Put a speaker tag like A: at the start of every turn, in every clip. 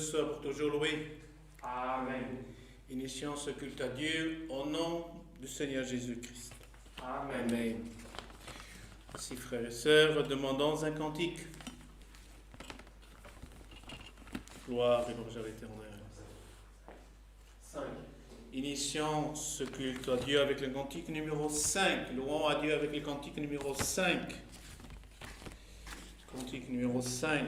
A: sois pour toujours loué.
B: Amen.
A: Initions ce culte à Dieu au nom du Seigneur Jésus-Christ.
B: Amen.
A: Amen. Ainsi, frères et sœurs, demandons un cantique. Gloire et louange à l'Éternel.
B: 5.
A: Initions ce culte à Dieu avec le cantique numéro 5. Louons à Dieu avec le cantique numéro 5. Cantique numéro 5.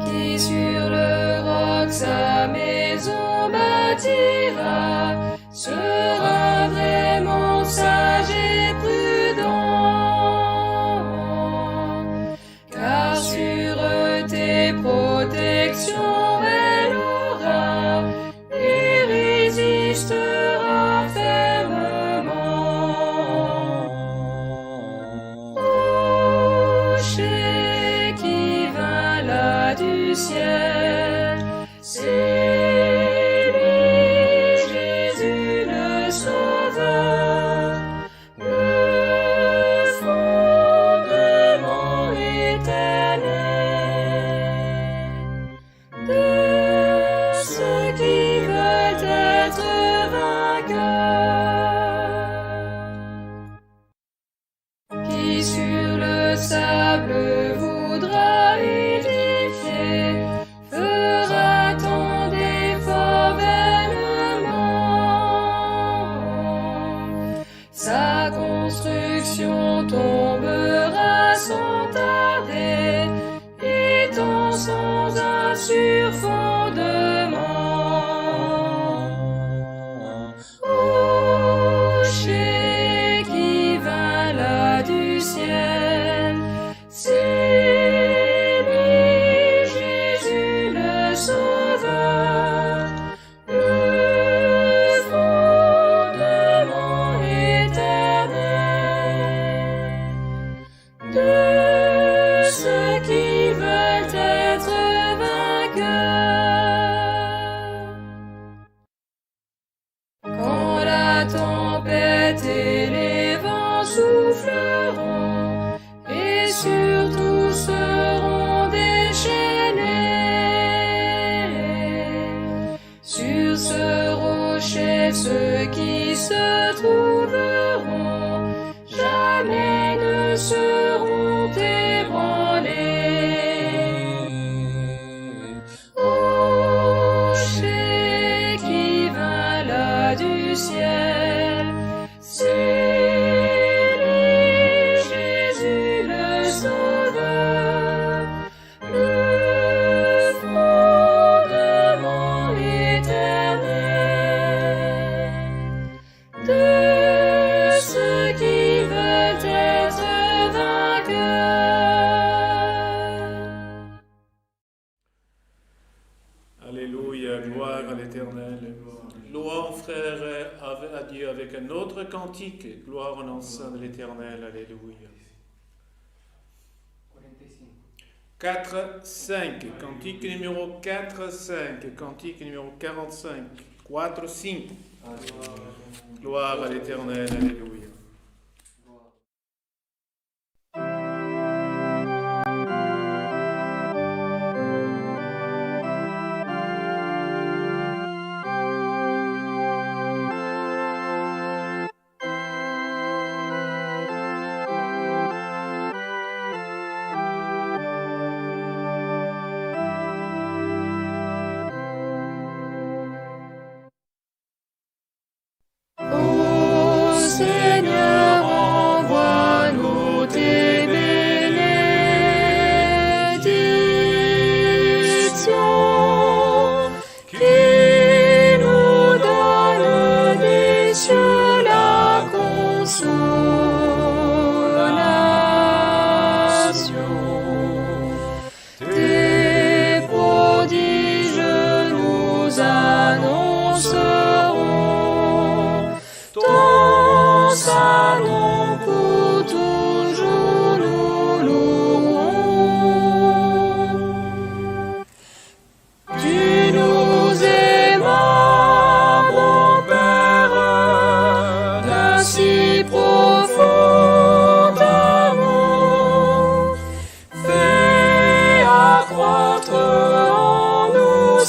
C: Qui sur le roc sa maison bâtira, sera vraiment sage et prudent, car sur tes protections elle aura et résistera fermement. Rocher qui vint là du ciel, c'est lui, Jésus le Sauveur, le fondement éternel de ceux qui veulent être vainqueurs. Qui sur le sable voudra édifier, fera tant d'efforts vainement. Sa construction tombera sans tarder, étant sans un sûr fondement. Rocher qui vint là du ciel, c'est lui, Jésus le Sauveur, le fondement éternel de ceux qui veulent être vainqueurs. Quand la tempête et les vents souffleront, et surtout seront déchaînés, sur ce rocher ceux qui se trouveront jamais ne seront ébranlés. Rocher qui vint là du ciel, c'est lui, Jésus le Sauveur, le fondement éternel de ceux qui veulent être vainqueurs.
A: Alléluia, gloire à l'Éternel. Louons, frères, à Dieu avec un autre cantique. Gloire au nom saint de l'Éternel. Alléluia. 4, 5. Cantique numéro 4, 5. Cantique numéro 45. 4, 5. Gloire à l'Éternel. Alléluia.
C: Ô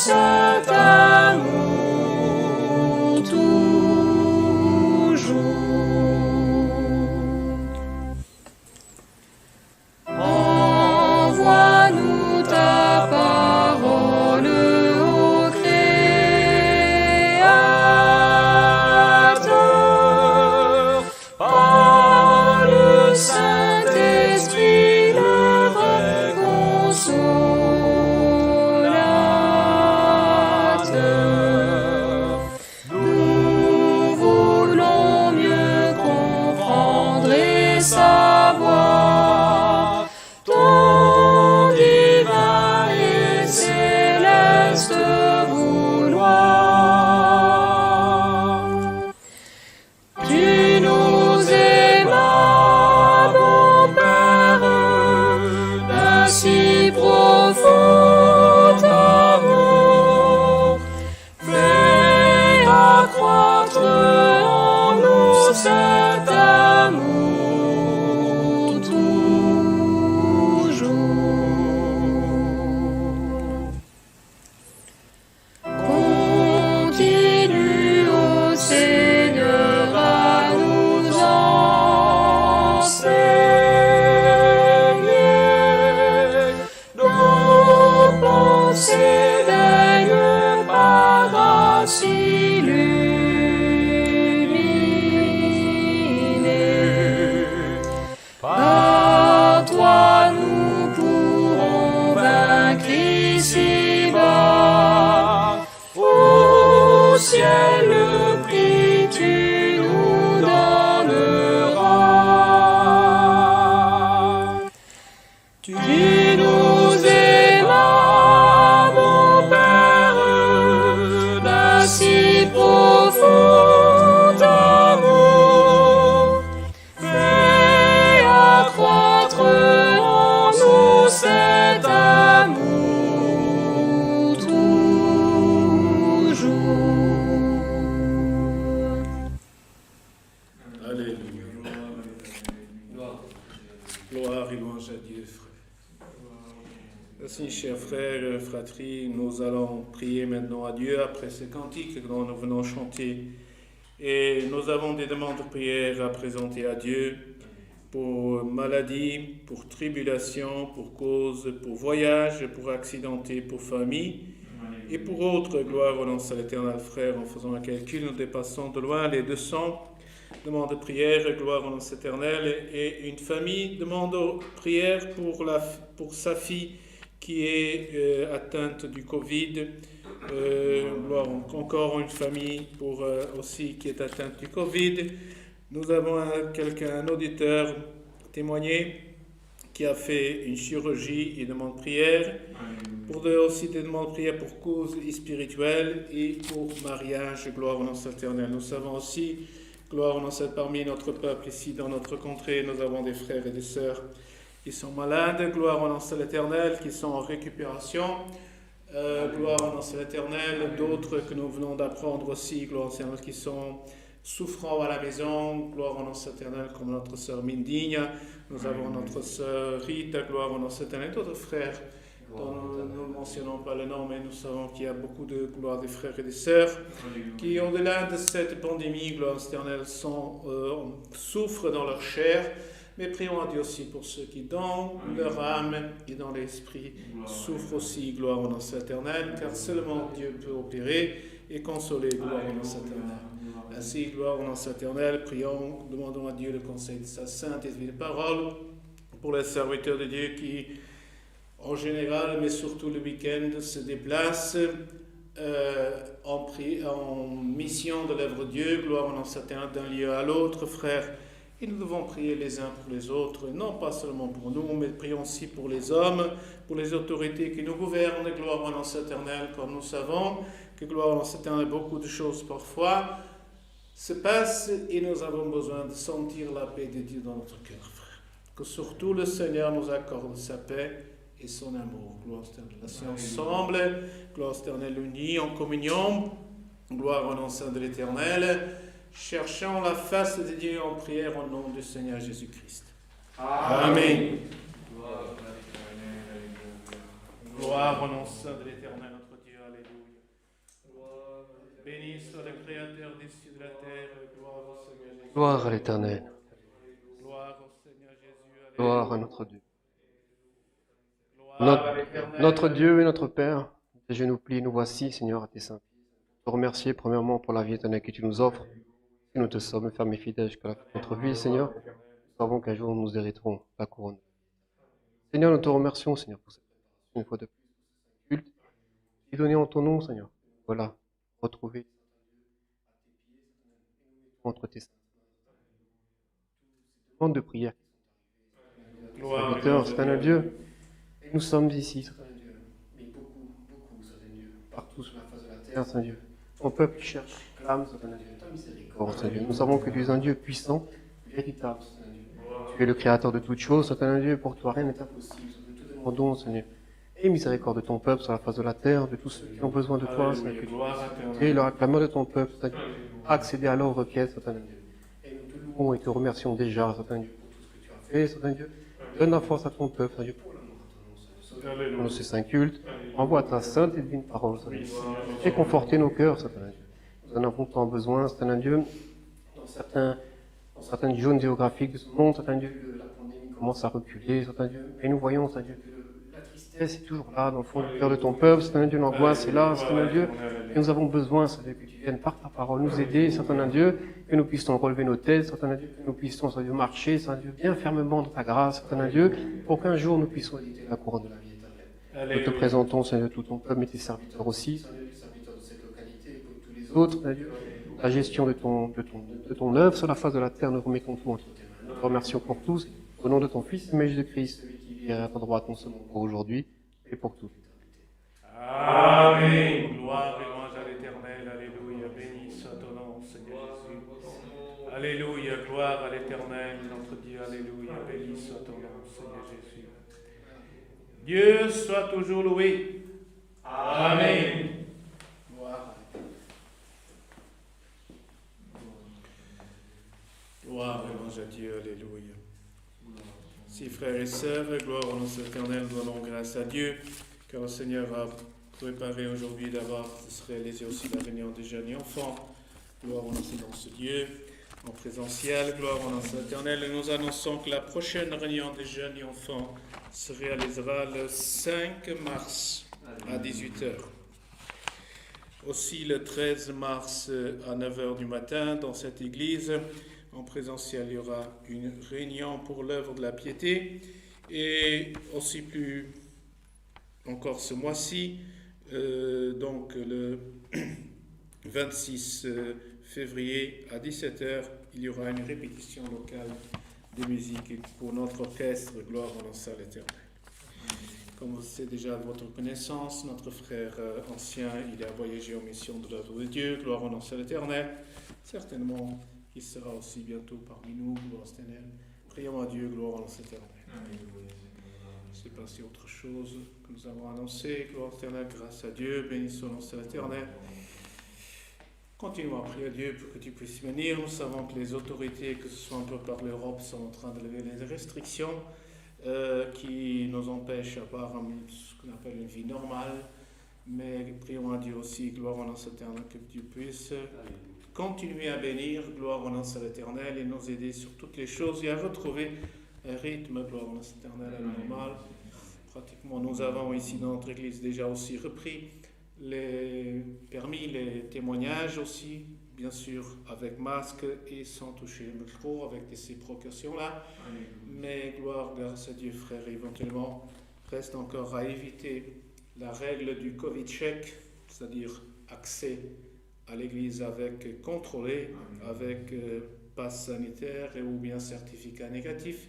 C: cet amour toujours. Envoie-nous ta parole, ô Créateur, par le Saint-Esprit, le vrai consolateur. Nous voulons mieux comprendre et savoir ton divin et céleste vouloir. Tu nous aimas, mon Père, d'un si profond amour. Fais accroître en nous cet amour toujours. Continue, ô Seigneur, à nous enseigner. Nos pensées baignent par grâce illuminée. Par toi nous pourrons vaincre ici-bas. Au ciel le prix tu nous donneras. Tu nous aimas, mon Père, d'un si profond amour. Fais accroître en nous cet amour toujours.
A: Alléluia. Gloire et louange à Dieu, frère. Ainsi, chers frères et fratries, nous allons prier maintenant à Dieu après ce cantique que nous venons chanter. Et nous avons des demandes de prière à présenter à Dieu pour maladie, pour tribulation, pour cause, pour voyage, pour accidenté, pour famille et pour autres. Gloire au nom de l'Éternel, frère, en faisant un calcul, nous dépassons de loin les 200 demandes de prière. Gloire au nom de l'Éternel. Et une famille demande prière pour sa fille qui est atteinte du Covid. Gloire, encore une famille pour aussi qui est atteinte du Covid. Nous avons un auditeur témoigné qui a fait une chirurgie et demande prière. Pour aussi des demandes de prière pour cause spirituelle et pour mariage. Gloire au nom de l'Éternel. Nous savons aussi, gloire au nom de parmi notre peuple ici dans notre contrée, nous avons des frères et des sœurs qui sont malades, gloire au nom de l'Éternel, qui sont en récupération, gloire au nom de l'Éternel, d'autres que nous venons d'apprendre aussi, gloire au Seigneur, qui sont souffrants à la maison, gloire au nom de l'Éternel, comme notre sœur Mindigna, nous avons notre sœur Rita, gloire au nom de l'Éternel, d'autres frères dont nous ne mentionnons pas le nom, mais nous savons qu'il y a beaucoup de gloire des frères et des sœurs qui, au-delà de cette pandémie, gloire au Seigneur, souffrent dans leur chair. Mais prions à Dieu aussi pour ceux qui, dans leur âme et dans l'esprit, souffrent aussi, gloire au nom de l'Éternel, car seulement Dieu peut opérer et consoler, gloire au nom de l'Éternel. Ainsi, gloire au nom de l'Éternel, prions, demandons à Dieu le conseil de sa sainte et divine parole pour les serviteurs de Dieu qui, en général, mais surtout le week-end, se déplacent en mission de l'œuvre de Dieu, gloire au nom de l'Éternel, d'un lieu à l'autre, frères. Et nous devons prier les uns pour les autres, non pas seulement pour nous, mais prions aussi pour les hommes, pour les autorités qui nous gouvernent, gloire au nom éternel, car nous savons que, gloire au nom éternel, beaucoup de choses parfois se passent et nous avons besoin de sentir la paix de Dieu dans notre cœur, frère. Que surtout le Seigneur nous accorde sa paix et son amour. Gloire éternelle. Ainsi ensemble, gloire éternelle unie en communion, gloire au nom saint de l'Éternel. Cherchons la face de Dieu en prière au nom du Seigneur Jésus-Christ. Amen. Gloire au nom saint de l'Éternel, notre Dieu. Alléluia. Alléluia. Béni soit le Créateur des cieux et de la terre. Gloire au Seigneur Jésus.
D: Gloire à l'Éternel.
A: Gloire au Seigneur Jésus.
D: Gloire à notre Dieu.
A: Gloire à l'Éternel.
D: Notre Dieu et notre Père, tes genoux plient, nous voici, Seigneur, à tes saints pieds. Te remercier premièrement pour la vie éternelle que tu nous offres. Que nous te sommes fermes et fidèles jusqu'à la fin de notre vie, Seigneur. Nous savons qu'un jour nous hériterons la couronne. Seigneur, nous te remercions, Seigneur, pour cette préparation, une fois de plus, culte, qui est donné en ton nom, Seigneur. Voilà, retrouver entre tes saints. Demande de prière.
A: Gloire
D: Serviteur,
A: à
D: c'est un Dieu. Et nous sommes ici, Saint Dieu, mais beaucoup, Saint Dieu, partout sur la face de la terre, Saint Dieu. Ton peuple cherche, clame, Saint Dieu, ta miséricorde, Saint Dieu. Nous savons que tu es un Dieu puissant, véritable, Saint Dieu. Tu es le créateur de toutes choses, Saint Dieu, pour toi rien n'est impossible. Nous te demandons, Seigneur, et miséricorde de ton peuple sur la face de la terre, de tous ceux qui ont besoin de toi, Saint Dieu. Et le réclameur de ton peuple, Saint Dieu, accéder à leurs requêtes, Saint Dieu. Et nous te louons et te remercions déjà, Saint Dieu, pour tout ce que tu as fait, Saint Dieu. Donne la force à ton peuple, Saint Dieu, pour l'amour à ton nom, Saint Dieu. Ces saints cultes, envoie ta sainte et divine parole, Saint Dieu. Et conforter nos cœurs, Saint Dieu. Nous en avons tant besoin, Saint Dieu, dans certaines zones géographiques de ce monde, Saint Dieu, la pandémie commence à reculer, Saint Dieu. Et nous voyons, Saint Dieu, que la tristesse est toujours là, dans le fond du cœur de ton peuple, Saint Dieu, l'angoisse est là, Saint Dieu. Et nous avons besoin, Saint Dieu, que tu viennes par ta parole nous aider, Saint Dieu, que nous puissions relever nos têtes, Saint Dieu, que nous puissions, Saint Dieu, marcher, Saint Dieu, bien fermement dans ta grâce, Saint Dieu, pour qu'un jour nous puissions hériter la couronne de la vie éternelle. Nous te présentons, Saint Dieu, tout ton peuple, mais tes serviteurs aussi, Saint Dieu, les serviteurs de cette localité, et pour tous les autres, Saint Dieu, la gestion de ton œuvre sur la face de la terre, nous remettons tout entre tes mains. Nous te remercions pour tous, au nom de ton Fils, Jésus-Christ, celui qui vient à ta droite, non seulement pour aujourd'hui, et pour toute l'éternité.
A: Amen. Gloire et louange à l'Éternel. Alléluia. Béni soit ton nom, Seigneur Jésus. Alléluia. Gloire à l'Éternel, notre Dieu. Alléluia. Béni soit ton nom, Seigneur Jésus. Dieu soit toujours loué. Amen. Gloire et louange à Dieu. Alléluia. Si frères et sœurs, gloire au nom de l'Éternel, nous rendons grâce à Dieu, car le Seigneur a préparé aujourd'hui d'abord, ce serait réalisé aussi la réunion des jeunes et enfants. Gloire au nom de ce Dieu, en présentiel, gloire au nom de l'Éternel. Et nous annonçons que la prochaine réunion des jeunes et enfants se réalisera le 5 mars à 18h. Aussi le 13 mars à 9h du matin dans cette église. En présentiel, il y aura une réunion pour l'œuvre de la piété et aussi plus encore ce mois-ci, donc le 26 février à 17h, il y aura une répétition locale de musique pour notre orchestre Gloire au nom de l'Éternel. Comme vous savez déjà de votre connaissance, notre frère ancien, il a voyagé en mission de l'œuvre de Dieu, Gloire au nom de l'Éternel. Certainement, il sera aussi bientôt parmi nous, gloire à l'Éternel. Prions à Dieu, gloire à l'Éternel. Je ne sais pas si autre chose que nous avons annoncé, gloire à l'Éternel, grâce à Dieu, bénissons l'Éternel. Continuons à prier à Dieu pour que tu puisses venir. Nous savons que les autorités, que ce soit un peu par l'Europe, sont en train de lever les restrictions qui nous empêchent d'avoir ce qu'on appelle une vie normale. Mais prions à Dieu aussi, gloire au nom de l'Éternel, que Dieu puisse continuer à bénir, gloire au nom de l'Éternel, et nous aider sur toutes les choses et à retrouver un rythme, gloire au nom de l'Éternel, à normal. Pratiquement, nous avons ici dans notre église déjà aussi repris les témoignages aussi, bien sûr avec masque et sans toucher le micro, avec ces précautions-là. Mais gloire, grâce à Dieu, frère, éventuellement, reste encore à éviter la règle du Covid-check, c'est-à-dire accès à l'église avec contrôlé, avec passe sanitaire ou bien certificat négatif.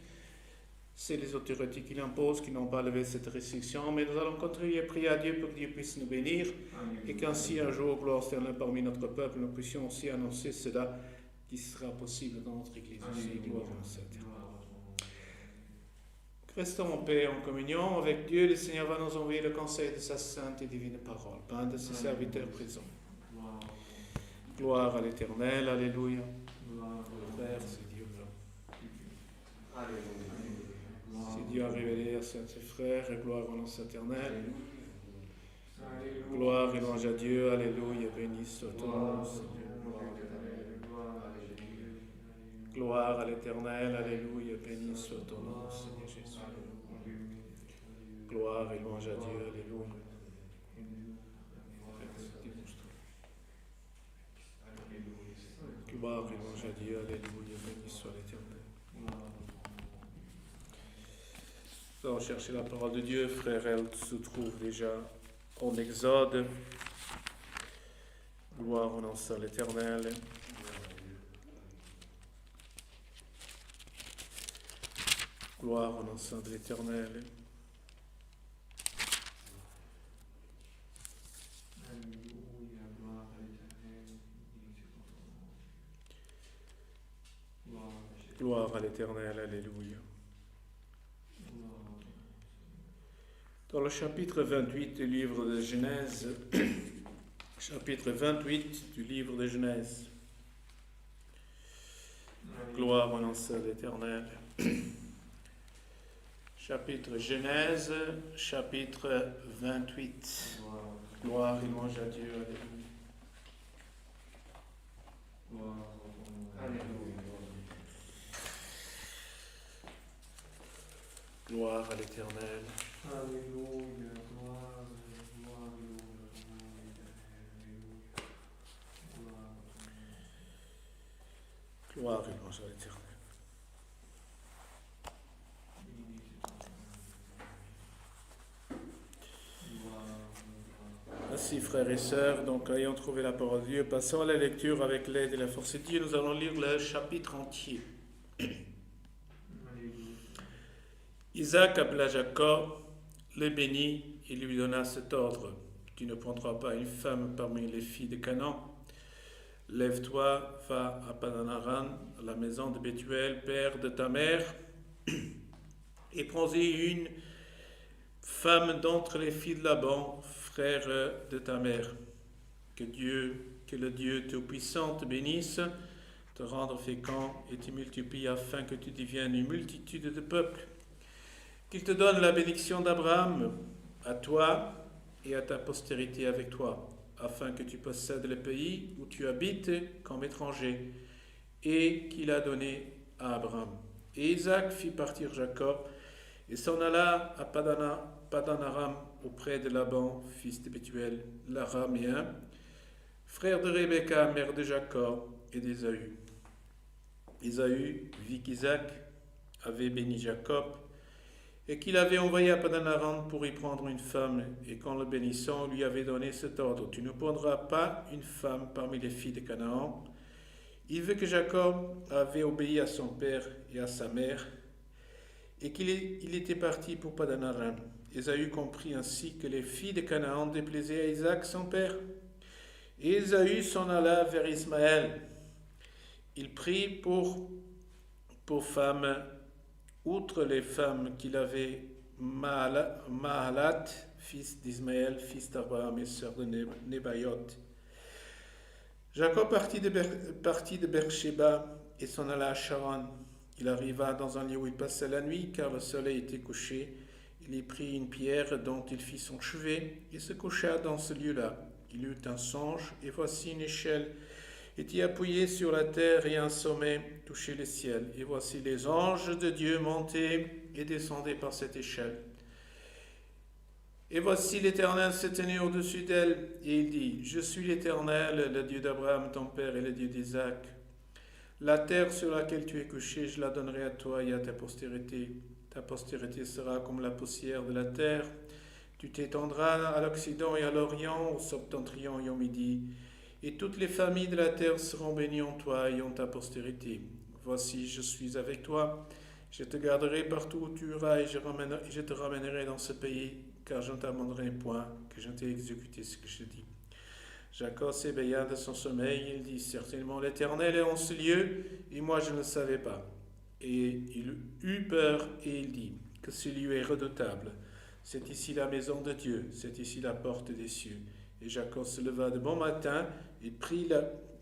A: C'est les autorités qui l'imposent, qui n'ont pas levé cette restriction, mais nous allons continuer à prier à Dieu pour que Dieu puisse nous bénir et qu'ainsi un jour, gloire Seigneur, parmi notre peuple, nous puissions aussi annoncer cela qui sera possible dans notre église aussi. Gloire à Seigneur. Restons en paix, en communion avec Dieu. Le Seigneur va nous envoyer le conseil de sa sainte et divine parole, par un de ses serviteurs présents. Gloire à l'Éternel, alléluia. Frère, c'est Dieu. Si Dieu a révélé à ses frères, et gloire au nom de l'Éternel. Gloire Gloire et louange à Dieu. Alléluia. Béni soit ton nom, Seigneur. Gloire à l'Éternel. Alléluia. Béni soit ton nom, Seigneur Jésus. Gloire et louange à Dieu. Alléluia. Gloire et louange à Dieu. Alléluia. Béni soit l'Éternel. Nous allons chercher la parole de Dieu. Frère, elle se trouve déjà en Exode. Gloire au nom de l'Éternel. Gloire au nom de l'Éternel. Gloire à l'Éternel, alléluia. Dans le chapitre 28 du livre de Genèse, chapitre 28 du livre de Genèse, gloire au nom de l'Éternel. Chapitre Genèse, chapitre 28. Gloire et louange à Dieu, alléluia. Gloire à l'Éternel.
B: Alléluia,
A: Gloire et louange à l'Éternel. Ainsi, frères et sœurs, donc ayant trouvé la parole de Dieu, passons à la lecture avec l'aide et la force de Dieu. Nous allons lire le chapitre entier. Isaac appela Jacob, le bénit et lui donna cet ordre. Tu ne prendras pas une femme parmi les filles de Canaan. Lève-toi, va à Padan-aram, à la maison de Bethuel, père de ta mère, et prends-y une femme d'entre les filles de Laban, frère de ta mère. Que le Dieu Tout-Puissant te bénisse, te rende fécond et te multiplie afin que tu deviennes une multitude de peuples. Qu'il te donne la bénédiction d'Abraham à toi et à ta postérité avec toi, afin que tu possèdes le pays où tu habites comme étranger, et qu'il a donné à Abraham. Et Isaac fit partir Jacob, et s'en alla à Padan-aram auprès de Laban, fils de Bethuel, l'Araméen, frère de Rebecca, mère de Jacob et d'Ésaü. Ésaü vit qu'Isaac avait béni Jacob, et qu'il avait envoyé à Padan-aram pour y prendre une femme, et qu'en le bénissant, lui avait donné cet ordre: tu ne prendras pas une femme parmi les filles de Canaan. Il veut que Jacob avait obéi à son père et à sa mère, et qu'il était parti pour Padan-aram. Ésaü comprit ainsi que les filles de Canaan déplaisaient à Isaac son père. Et Ésaü s'en alla vers Ismaël. Il prit pour femme, outre les femmes qu'il avait, Mahalat, fils d'Ismaël, fils d'Abraham et sœur de Nebaïot. Jacob partit de Beersheba et s'en alla à Charan. Il arriva dans un lieu où il passait la nuit, car le soleil était couché. Il y prit une pierre dont il fit son chevet et se coucha dans ce lieu-là. Il eut un songe, et voici une échelle était appuyée sur la terre et un sommet touchait le ciel. Et voici les anges de Dieu montaient et descendaient par cette échelle. Et voici l'Éternel se tenait au-dessus d'elle, et il dit: je suis l'Éternel, le Dieu d'Abraham ton père et le Dieu d'Isaac. La terre sur laquelle tu es couché, je la donnerai à toi et à ta postérité. Ta postérité sera comme la poussière de la terre. Tu t'étendras à l'Occident et à l'Orient, au septentrion et au Midi. Et toutes les familles de la terre seront bénies en toi et en ta postérité. Voici, je suis avec toi. Je te garderai partout où tu iras et je te ramènerai dans ce pays, car je ne t'abandonnerai point, que je t'ai exécuté ce que je dis. Jacob s'éveilla de son sommeil, il dit: certainement l'Éternel est en ce lieu, et moi je ne le savais pas. Et il eut peur, et il dit: que ce lieu est redoutable. C'est ici la maison de Dieu, c'est ici la porte des cieux. Et Jacob se leva de bon matin, et prit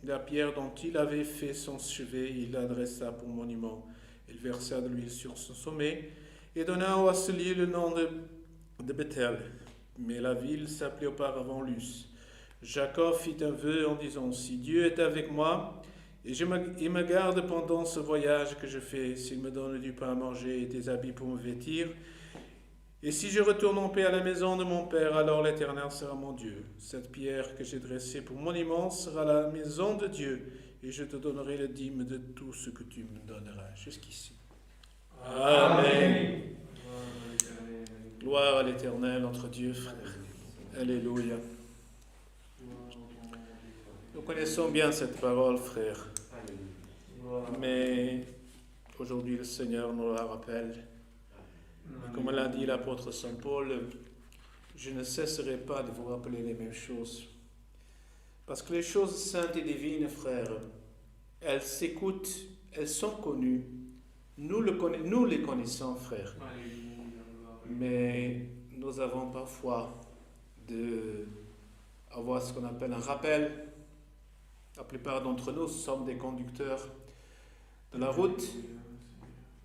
A: la pierre dont il avait fait son chevet, et il l'adressa pour monument. Il versa de l'huile sur son sommet, et donna à ce lieu le nom de Bethel. Mais la ville s'appelait auparavant Luz. Jacob fit un vœu en disant, si Dieu est avec moi, et il me garde pendant ce voyage que je fais, s'il me donne du pain à manger et des habits pour me vêtir, et si je retourne en paix à la maison de mon Père, alors l'Éternel sera mon Dieu. Cette pierre que j'ai dressée pour monument sera la maison de Dieu, et je te donnerai le dîme de tout ce que tu me donneras. Jusqu'ici. Amen. Gloire à l'Éternel, notre Dieu, frère. Alléluia. Nous connaissons bien cette parole, frère. Mais aujourd'hui, le Seigneur nous la rappelle. Et comme l'a dit l'apôtre Saint Paul, je ne cesserai pas de vous rappeler les mêmes choses. Parce que les choses saintes et divines, frères, elles s'écoutent, elles sont connues. Nous les connaissons, frères. Mais nous avons parfois avoir ce qu'on appelle un rappel. La plupart d'entre nous sommes des conducteurs de la route.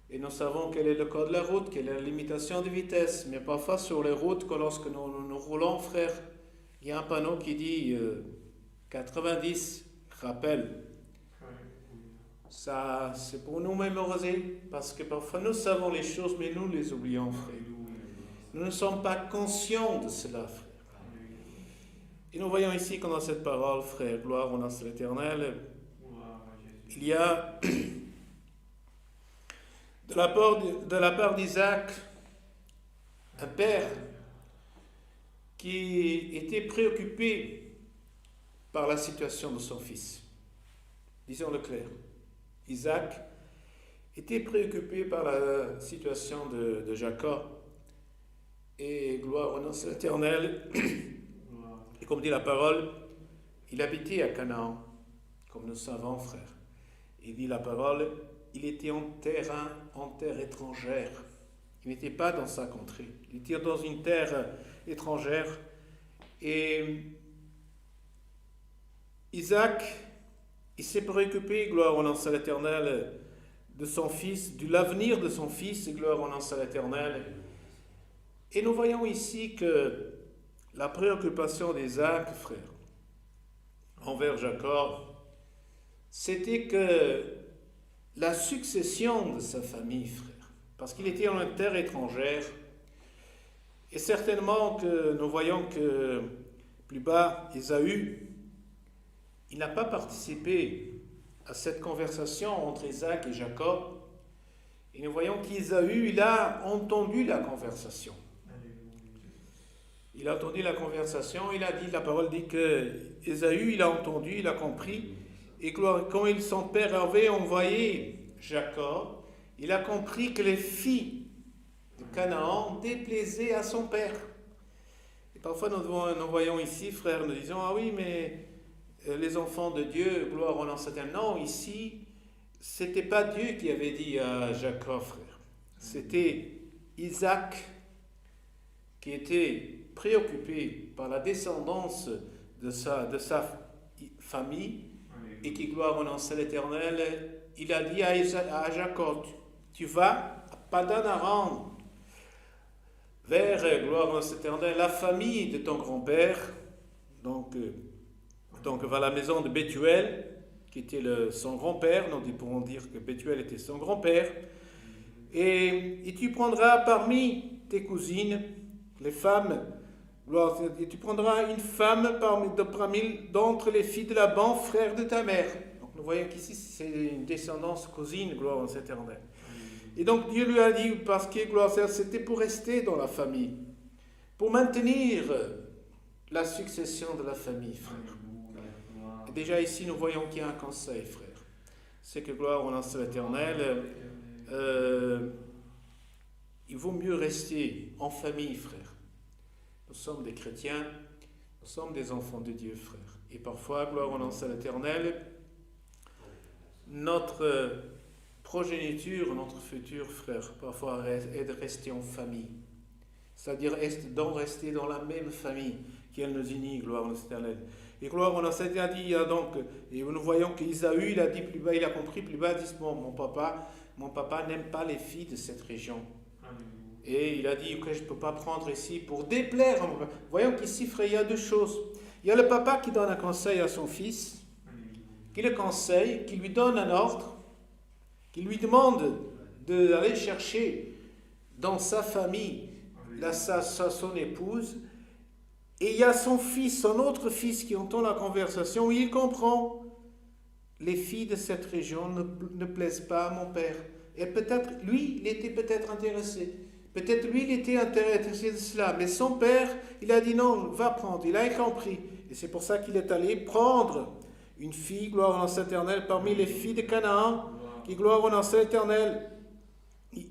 A: Et nous savons quel est le code de la route, quelle est la limitation de vitesse. Mais parfois sur les routes, lorsque nous roulons, frère, il y a un panneau qui dit 90, rappel. Ça, c'est pour nous mémoriser, parce que parfois nous savons les choses, mais nous les oublions, frère. Nous ne sommes pas conscients de cela, frère. Et nous voyons ici que dans cette parole, frère, gloire au nom de l'Éternel, il y a de la part d'Isaac, un père qui était préoccupé par la situation de son fils. Disons-le clair. Isaac était préoccupé par la situation de Jacob. Et gloire au nom de l'Éternel. Et comme dit la parole, il habitait à Canaan, comme nous savons, frère. Il dit la parole, il était en terre étrangère. Il n'était pas dans sa contrée. Il était dans une terre étrangère. Et Isaac, il s'est préoccupé, gloire au nom de l'Éternel, de son fils, de l'avenir de son fils, et gloire au nom de l'Éternel. Et nous voyons ici que la préoccupation d'Isaac, frère, envers Jacob, c'était que la succession de sa famille, frère, parce qu'il était en une terre étrangère, et certainement que nous voyons que plus bas, Ésaü, il n'a pas participé à cette conversation entre Isaac et Jacob, et nous voyons qu'Ésaü, il a entendu la conversation. Il a entendu la conversation, la parole dit que Ésaü, il a entendu, il a compris, et quand son père avait envoyé Jacob, il a compris que les filles de Canaan déplaisaient à son père. Et parfois nous voyons ici, frères, nous disons, ah oui, mais les enfants de Dieu, gloire au nom certain. Non, ici, c'était pas Dieu qui avait dit à Jacob, frère. C'était Isaac qui était préoccupé par la descendance de sa famille, et qui, gloire au nom de l'Éternel, il a dit à Jacob, tu vas à Padan Aram, vers, gloire au nom de l'Éternel, la famille de ton grand-père, donc vers la maison de Bethuel, qui était son grand-père. Nous pourrons dire que Bethuel était son grand-père, et tu prendras parmi tes cousines les femmes, et tu prendras une femme d'entre les filles de Laban, frère de ta mère. Donc nous voyons qu'ici c'est une descendance cousine, gloire en l'Éternel. Et donc Dieu lui a dit, parce que gloire c'était pour rester dans la famille, pour maintenir la succession de la famille, frère. Et déjà ici nous voyons qu'il y a un conseil, frère. C'est que gloire au nom de l'Éternel, il vaut mieux rester en famille, frère. Nous sommes des chrétiens, nous sommes des enfants de Dieu, frère. Et parfois, gloire au nom de l'Éternel, notre progéniture, notre futur, frère, parfois est de rester en famille. C'est-à-dire rester dans la même famille qu'elle nous unit, gloire au nom de l'Éternel. Et gloire au nom de l'Éternel, dit donc, et nous voyons qu'Ésaü, il a dit plus bas, il a compris plus bas, il dit, bon, mon papa n'aime pas les filles de cette région. Et il a dit que je ne peux pas prendre ici pour déplaire. Voyons qu'ici, frère, il y a deux choses. Il y a le papa qui donne un conseil à son fils, qui le conseille, qui lui donne un ordre, qui lui demande d'aller chercher dans sa famille son épouse. Et il y a son fils, son autre fils qui entend la conversation, il comprend. Les filles de cette région ne plaisent pas à mon père. Et peut-être, lui, il était peut-être intéressé. Peut-être lui, il était intéressé de cela. Mais son père, il a dit non, va prendre. Il a compris. Et c'est pour ça qu'il est allé prendre une fille, gloire en éternel, parmi les filles de Canaan, qui gloire en éternel.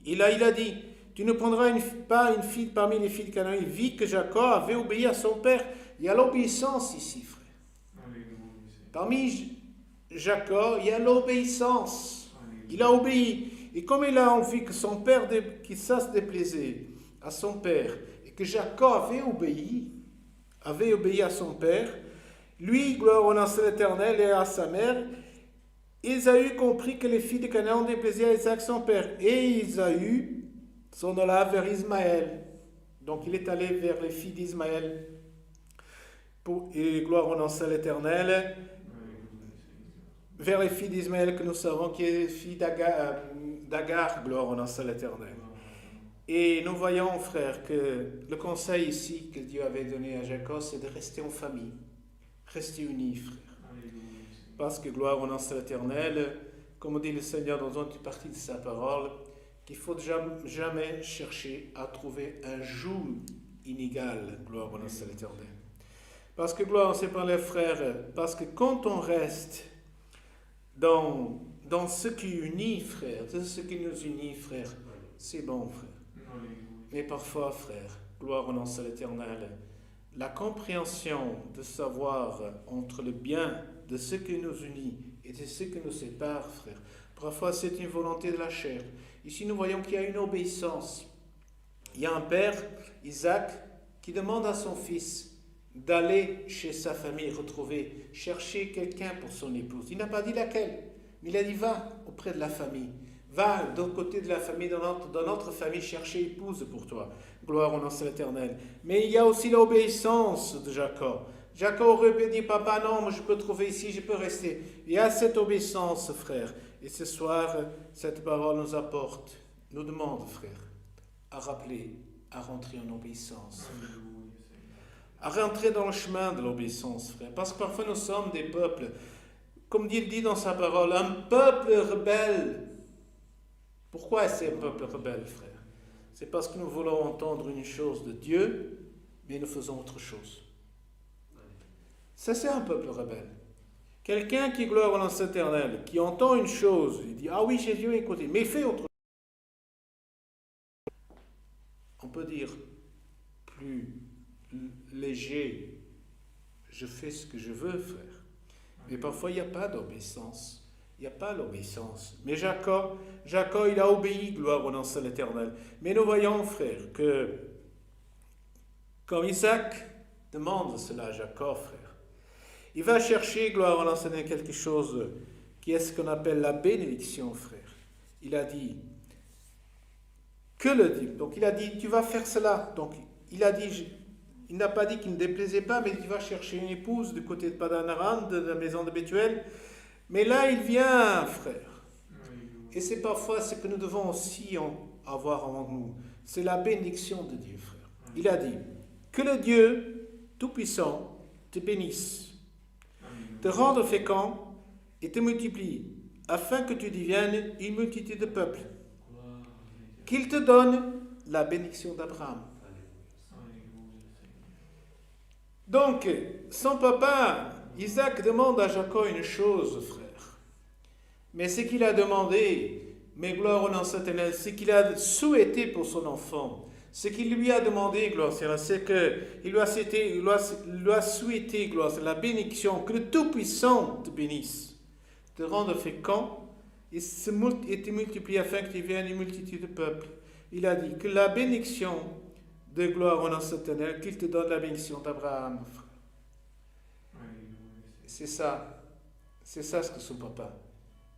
A: Et là, il a dit, tu ne prendras pas une fille parmi les filles de Canaan. Il vit que Jacob avait obéi à son père. Il y a l'obéissance ici, frère. Parmi Jacob, il y a l'obéissance. Il a obéi. Et comme il a envie que son père, qu'il se déplaisait à son père, et que Jacob avait obéi à son père, lui, gloire au nom de l'Éternel et à sa mère, Ésaü comprit que les filles de Canaan déplaisaient à Isaac son père. Et Ésaü s'en alla vers Ismaël. Donc il est allé vers les filles d'Ismaël. Et gloire au nom de l'Éternel, vers les filles d'Ismaël que nous savons qui est fille d'Agar, gloire au nom de l'Éternel. Et nous voyons, frères, que le conseil ici que Dieu avait donné à Jacob, c'est de rester en famille, rester unis, frères. Parce que, gloire au nom de l'Éternel, comme dit le Seigneur dans une partie de sa parole, qu'il ne faut jamais chercher à trouver un joug inégal, gloire au nom de l'Éternel. Parce que, gloire, c'est par les frères, parce que quand on reste dans ce qui unit, frère, ce qui nous unit, frère, c'est bon, frère. Mais parfois, frère, gloire au nom de l'Éternel, la compréhension de savoir entre le bien de ce qui nous unit et de ce qui nous sépare, frère, parfois c'est une volonté de la chair. Ici, nous voyons qu'il y a une obéissance. Il y a un père, Isaac, qui demande à son fils d'aller chez sa famille, chercher quelqu'un pour son épouse. Il n'a pas dit laquelle, mais il a dit va auprès de la famille. Va de l'autre côté de la famille, dans notre famille, chercher épouse pour toi. Gloire au nom de l'Éternel. Mais il y a aussi l'obéissance de Jacob. Jacob aurait pu dire, papa, non, moi je peux trouver ici, je peux rester. Il y a cette obéissance, frère. Et ce soir, cette parole nous demande, frère, à rappeler, à rentrer en obéissance. À rentrer dans le chemin de l'obéissance, frère. Parce que parfois nous sommes des peuples, comme il dit dans sa parole, un peuple rebelle. Pourquoi c'est un peuple rebelle, frère? C'est parce que nous voulons entendre une chose de Dieu, mais nous faisons autre chose. Ça, c'est un peuple rebelle. Quelqu'un qui gloire en l'Éternel, qui entend une chose, il dit, ah oui, j'ai Dieu écouté, mais il fait autre chose. On peut dire plus léger, je fais ce que je veux, frère. Mais parfois, il n'y a pas d'obéissance. Il n'y a pas l'obéissance. Mais Jacob, il a obéi, gloire au nom de l'Éternel. Mais nous voyons, frère, que quand Isaac demande cela à Jacob, frère, il va chercher, gloire au nom de l'Éternel, quelque chose qui est ce qu'on appelle la bénédiction, frère. Il a dit, que le dit. Donc il a dit, tu vas faire cela. Donc il a dit, il n'a pas dit qu'il ne déplaisait pas, mais il va chercher une épouse du côté de Padan Aram, de la maison de Bethuel. Mais là, il vient, frère. Et c'est parfois ce que nous devons aussi avoir en nous. C'est la bénédiction de Dieu, frère. Il a dit, que le Dieu Tout-Puissant te bénisse, te rende fécond et te multiplie, afin que tu deviennes une multitude de peuples. Qu'il te donne la bénédiction d'Abraham. Donc, son papa, Isaac, demande à Jacob une chose, frère. Mais ce qu'il a demandé, mais gloire au nom de l'Éternel, ce qu'il a souhaité pour son enfant, ce qu'il lui a demandé, gloire, c'est qu'il lui a souhaité, gloire, c'est la bénédiction, que le Tout-Puissant te bénisse, te rende fécond et te multiplie afin que tu viennes une multitude de peuples. Il a dit que la bénédiction de gloire au nom de l'Éternel, qu'il te donne la bénédiction d'Abraham. C'est ça ce que son papa.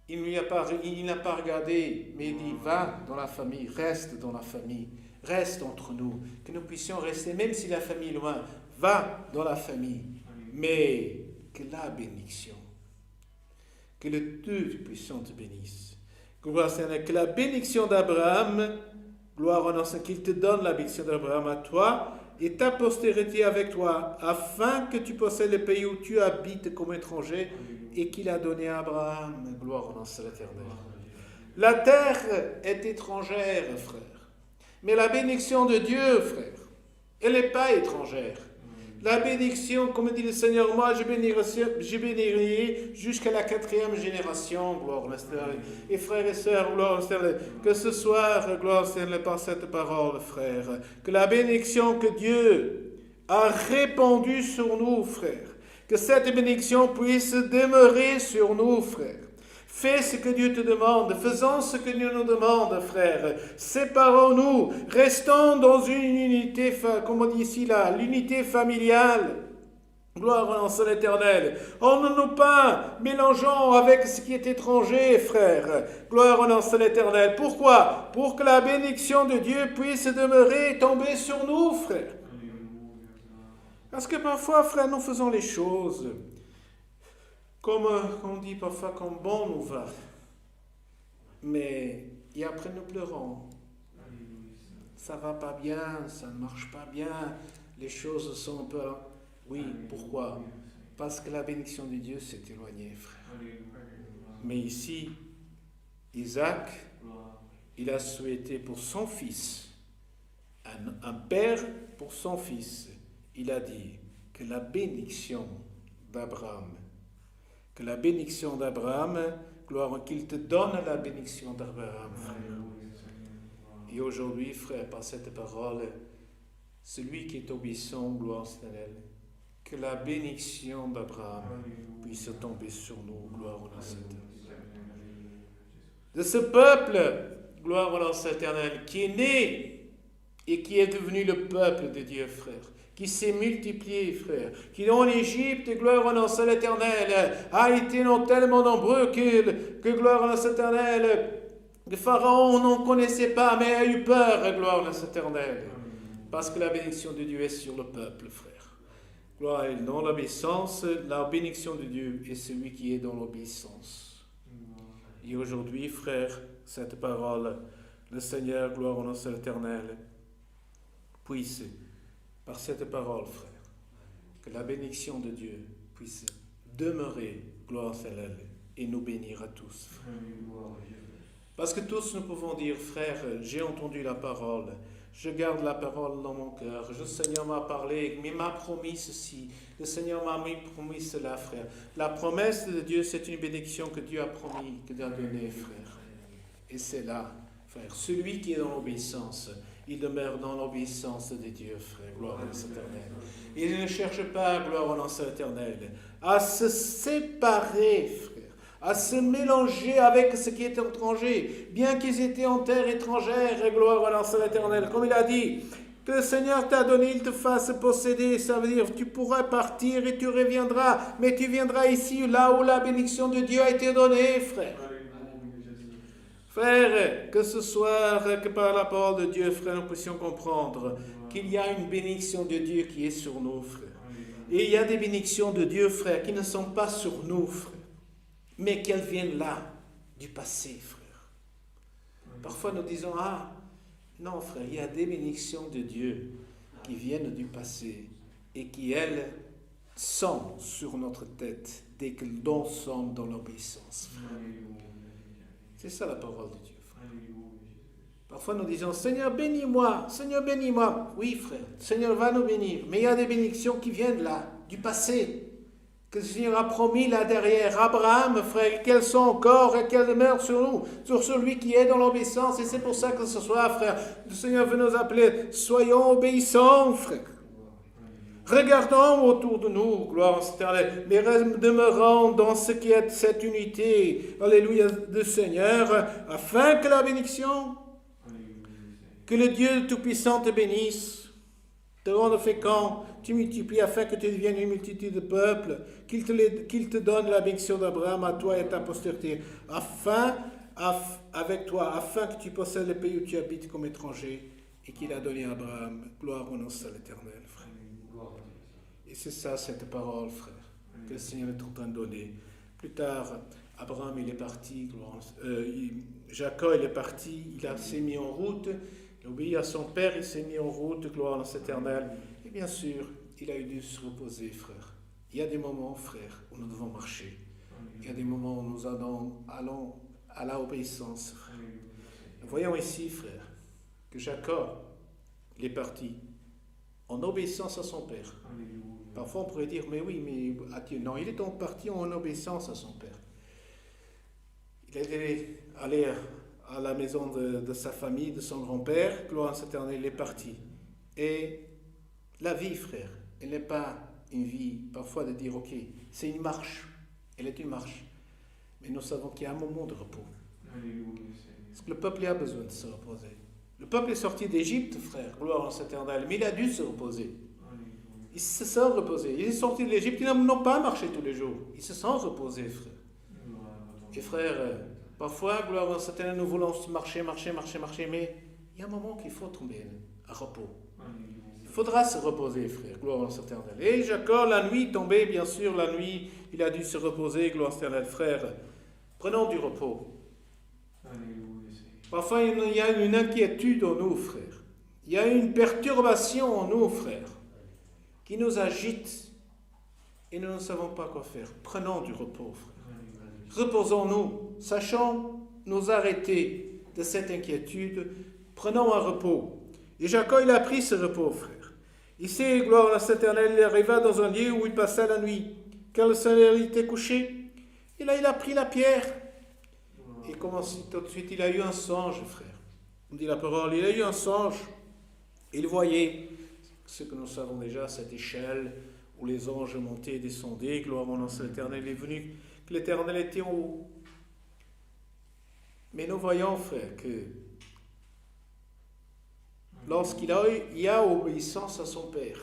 A: Il n'a pas regardé, mais il dit, va dans la famille, reste dans la famille, reste entre nous, que nous puissions rester, même si la famille est loin, va dans la famille. mais que la bénédiction, que le Dieu Tout-Puissant te bénisse. Gloire Seigneur, que la bénédiction d'Abraham, gloire en ancien, qu'il te donne la bénédiction d'Abraham à toi et ta postérité avec toi, afin que tu possèdes le pays où tu habites comme étranger et qu'il a donné à Abraham. Gloire en ancien l'Éternel. La terre est étrangère, frère, mais la bénédiction de Dieu, frère, elle n'est pas étrangère. La bénédiction, comme dit le Seigneur, moi je bénirai jusqu'à la 4e génération, gloire au Seigneur. Et frères et sœurs, gloire au Seigneur, que ce soir, gloire au Seigneur, par cette parole, frère, que la bénédiction que Dieu a répandue sur nous, frère, que cette bénédiction puisse demeurer sur nous, frère. Fais ce que Dieu te demande, faisons ce que Dieu nous demande, frère. Séparons-nous, restons dans une unité, comme on dit ici, là, l'unité familiale. Gloire en son éternel. On ne nous pas mélangeons avec ce qui est étranger, frère. Gloire en son éternel. Pourquoi? Pour que la bénédiction de Dieu puisse demeurer et tomber sur nous, frère. Parce que parfois, frère, nous faisons les choses comme on dit parfois, comme bon nous va. Mais, et après nous pleurons. Ça va pas bien, ça ne marche pas bien, les choses sont un peu... Oui, pourquoi? Parce que la bénédiction de Dieu s'est éloignée, frère. Mais ici, Isaac, il a souhaité pour son fils, un père pour son fils, il a dit que la bénédiction d'Abraham, gloire, qu'il te donne la bénédiction d'Abraham, frère. Et aujourd'hui, frère, par cette parole, celui qui est obéissant, gloire Seigneur, que la bénédiction d'Abraham puisse tomber sur nous, gloire au Seigneur. De ce peuple, gloire au Seigneur, qui est né et qui est devenu le peuple de Dieu, frère, qui s'est multiplié, frère, qui en Égypte, gloire en ancien l'Éternel, a été tellement nombreux que gloire en ancien l'Éternel, le Pharaon n'en connaissait pas, mais a eu peur, gloire en ancien l'Éternel, parce que la bénédiction de Dieu est sur le peuple, frère. Gloire à Dieu, dans l'obéissance, la bénédiction de Dieu est celui qui est dans l'obéissance. Et aujourd'hui, frère, cette parole, le Seigneur, gloire en ancien l'Éternel, puisse par cette parole, frère, que la bénédiction de Dieu puisse demeurer, gloire à Seigneur, et nous bénir à tous. Frère. Parce que tous nous pouvons dire, frère, j'ai entendu la parole, je garde la parole dans mon cœur, le Seigneur m'a parlé, mais m'a promis ceci, le Seigneur m'a promis cela, frère. La promesse de Dieu, c'est une bénédiction que Dieu a promis, que Dieu a donnée, frère. Et c'est là, frère, celui qui est dans l'obéissance, il demeure dans l'obéissance de Dieu, frère. Gloire à l'Éternel. Il ne cherche pas, gloire à l'Éternel, à se séparer, frère, à se mélanger avec ce qui est étranger, bien qu'ils étaient en terre étrangère, et gloire à l'Éternel. Comme il a dit, que le Seigneur t'a donné, il te fasse posséder, ça veut dire tu pourras partir et tu reviendras, mais tu viendras ici, là où la bénédiction de Dieu a été donnée, frère. Frère, que ce soir, que par la parole de Dieu, frère, nous puissions comprendre qu'il y a une bénédiction de Dieu qui est sur nous, frère. Et il y a des bénédictions de Dieu, frère, qui ne sont pas sur nous, frère, mais qu'elles viennent là, du passé, frère. Parfois nous disons, ah, non, frère, il y a des bénédictions de Dieu qui viennent du passé et qui, elles, sont sur notre tête dès que nous sommes dans l'obéissance, frère. C'est ça la parole de Dieu, frère. Parfois nous disons, Seigneur, bénis-moi, Seigneur, bénis-moi. Oui, frère, Seigneur va nous bénir. Mais il y a des bénédictions qui viennent là, du passé, que le Seigneur a promis là derrière. Abraham, frère, qu'elles sont encore et qu'elles demeurent sur nous, sur celui qui est dans l'obéissance. Et c'est pour ça que ce soir, frère, le Seigneur veut nous appeler, soyons obéissants, frère. Regardons autour de nous, gloire à Dieu, mais demeurons dans ce qui est cette unité, alléluia, du Seigneur, afin que la bénédiction, que le Dieu Tout-Puissant te bénisse, te rende fécond, tu multiplies afin que tu deviennes une multitude de peuples, qu'il te donne la bénédiction d'Abraham à toi et à ta postérité, avec toi, afin que tu possèdes le pays où tu habites comme étranger, et qu'il a donné à Abraham, gloire au nom de l'Éternel, frère. Et c'est ça, cette parole, frère, que le Seigneur est en train de donner. Plus tard, Abraham, il est parti, Jacob, il est parti, s'est mis en route, il a obéi à son père, il s'est mis en route, gloire à l'Éternel. Et bien sûr, il a dû se reposer, frère. Il y a des moments, frère, où nous devons marcher. Il y a des moments où nous allons à l'obéissance, frère. Voyons ici, frère, que Jacob, il est parti en obéissance à son père. Parfois, on pourrait dire, mais oui, mais à Dieu. Non, il est donc parti en obéissance à son père. Il est allé à la maison de sa famille, de son grand-père, gloire à l'Éternel, il est parti. Et la vie, frère, elle n'est pas une vie, parfois de dire, ok, c'est une marche, elle est une marche. Mais nous savons qu'il y a un moment de repos. Parce que le peuple a besoin de se reposer. Le peuple est sorti d'Égypte, frère, gloire à l'Éternel, mais il a dû se reposer. Ils se sont reposés. Ils sont sortis de l'Égypte, ils n'ont pas marché tous les jours. Ils se sont reposés, frère. Et frère, parfois, gloire à l'Éternel, nous voulons marcher, mais il y a un moment qu'il faut tomber à repos. Il faudra se reposer, frère, gloire à l'Éternel. Et Jacob, la nuit tombée, bien sûr, la nuit, il a dû se reposer, gloire à l'Éternel, frère. Prenons du repos. Parfois, il y a une inquiétude en nous, frère. Il y a une perturbation en nous, frère, qui nous agite et nous ne savons pas quoi faire. Prenons du repos, frère. Reposons-nous, sachant nous arrêter de cette inquiétude. Prenons un repos. Et Jacob, il a pris ce repos, frère. Ici, gloire à l'Éternel, il arriva dans un lieu où il passa la nuit. Quand le soleil était couché, et là, il a pris la pierre. Et comme tout de suite, il a eu un songe, frère. On dit la parole, il a eu un songe. Il voyait ce que nous savons déjà, cette échelle où les anges montaient et descendaient. Gloire à l'Éternel est venu, que l'Éternel était en haut. Mais nous voyons, frère, que lorsqu'il y a obéissance à son père,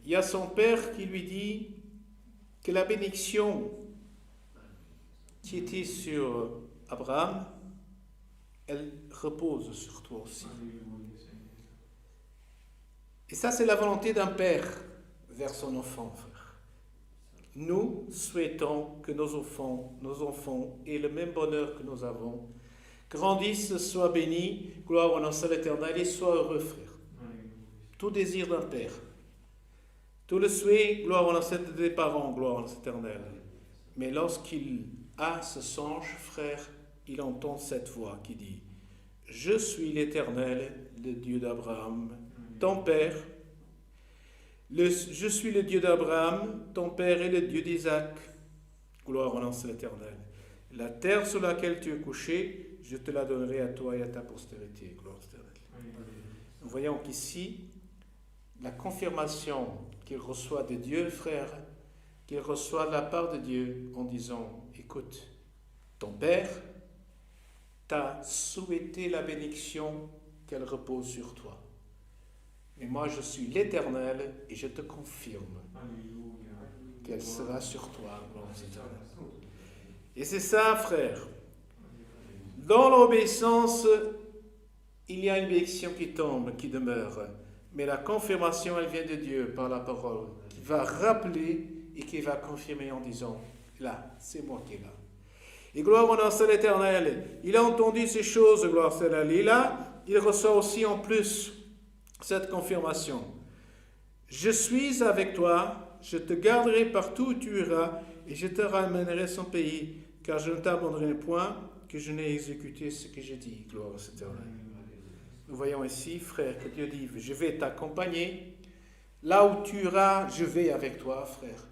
A: il y a son père qui lui dit que la bénédiction qui était sur Abraham, elle repose sur toi aussi. Et ça, c'est la volonté d'un père vers son enfant, frère. Nous souhaitons que nos enfants aient le même bonheur que nous avons, grandissent, soient bénis, gloire au nom de l'Éternel, et soient heureux, frère. Tout désir d'un père, tout le souhait, gloire au nom des parents, gloire au nom de l'Éternel. Mais lorsqu'il a ce songe, frère, il entend cette voix qui dit « Je suis l'Éternel, le Dieu d'Abraham, ton père. Je suis le Dieu d'Abraham, ton père est le Dieu d'Isaac. Gloire au nom de l'Éternel. La terre sur laquelle tu es couché, je te la donnerai à toi et à ta postérité. Gloire à l'Éternel. » Nous voyons qu'ici, la confirmation qu'il reçoit de Dieu, frère, qu'il reçoit de la part de Dieu en disant « Écoute, ton père t'a souhaité la bénédiction qu'elle repose sur toi. Mais moi, je suis l'Éternel et je te confirme qu'elle sera sur toi. » Et c'est ça, frère. Dans l'obéissance, il y a une bénédiction qui tombe, qui demeure. Mais la confirmation, elle vient de Dieu par la parole, qui va rappeler et qui va confirmer en disant « Là, c'est moi qui est là. » Et gloire au nom de l'Éternel. Il a entendu ces choses, gloire à l'Éternel. Et là, il reçoit aussi en plus cette confirmation. « Je suis avec toi, je te garderai partout où tu iras, et je te ramènerai son pays, car je ne t'abandonnerai point, que je n'ai exécuté ce que j'ai dit. » Gloire à l'Éternel. Nous voyons ici, frère, que Dieu dit « Je vais t'accompagner. Là où tu iras, je vais avec toi, frère.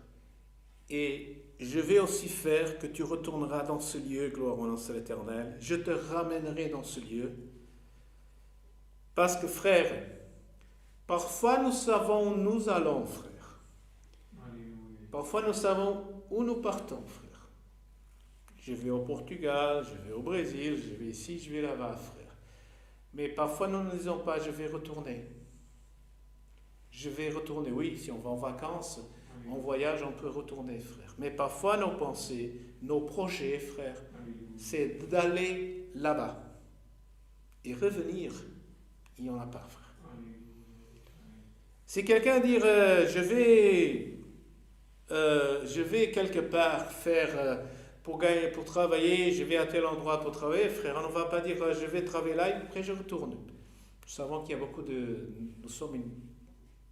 A: Et je vais aussi faire que tu retourneras dans ce lieu, gloire au nom de l'Éternel. Je te ramènerai dans ce lieu. » Parce que, frère, parfois nous savons où nous allons, frère. Parfois nous savons où nous partons, frère. Je vais au Portugal, je vais au Brésil, je vais ici, je vais là-bas, frère. Mais parfois nous ne disons pas, je vais retourner. Je vais retourner, oui, si on va en vacances, en voyage, on peut retourner, frère. Mais parfois, nos pensées, nos projets, frère, c'est d'aller là-bas. Et revenir, il n'y en a pas, frère. Si quelqu'un dit je vais quelque part faire pour travailler, je vais à tel endroit pour travailler, frère, on ne va pas dire je vais travailler là et après je retourne. Nous savons qu'il y a nous sommes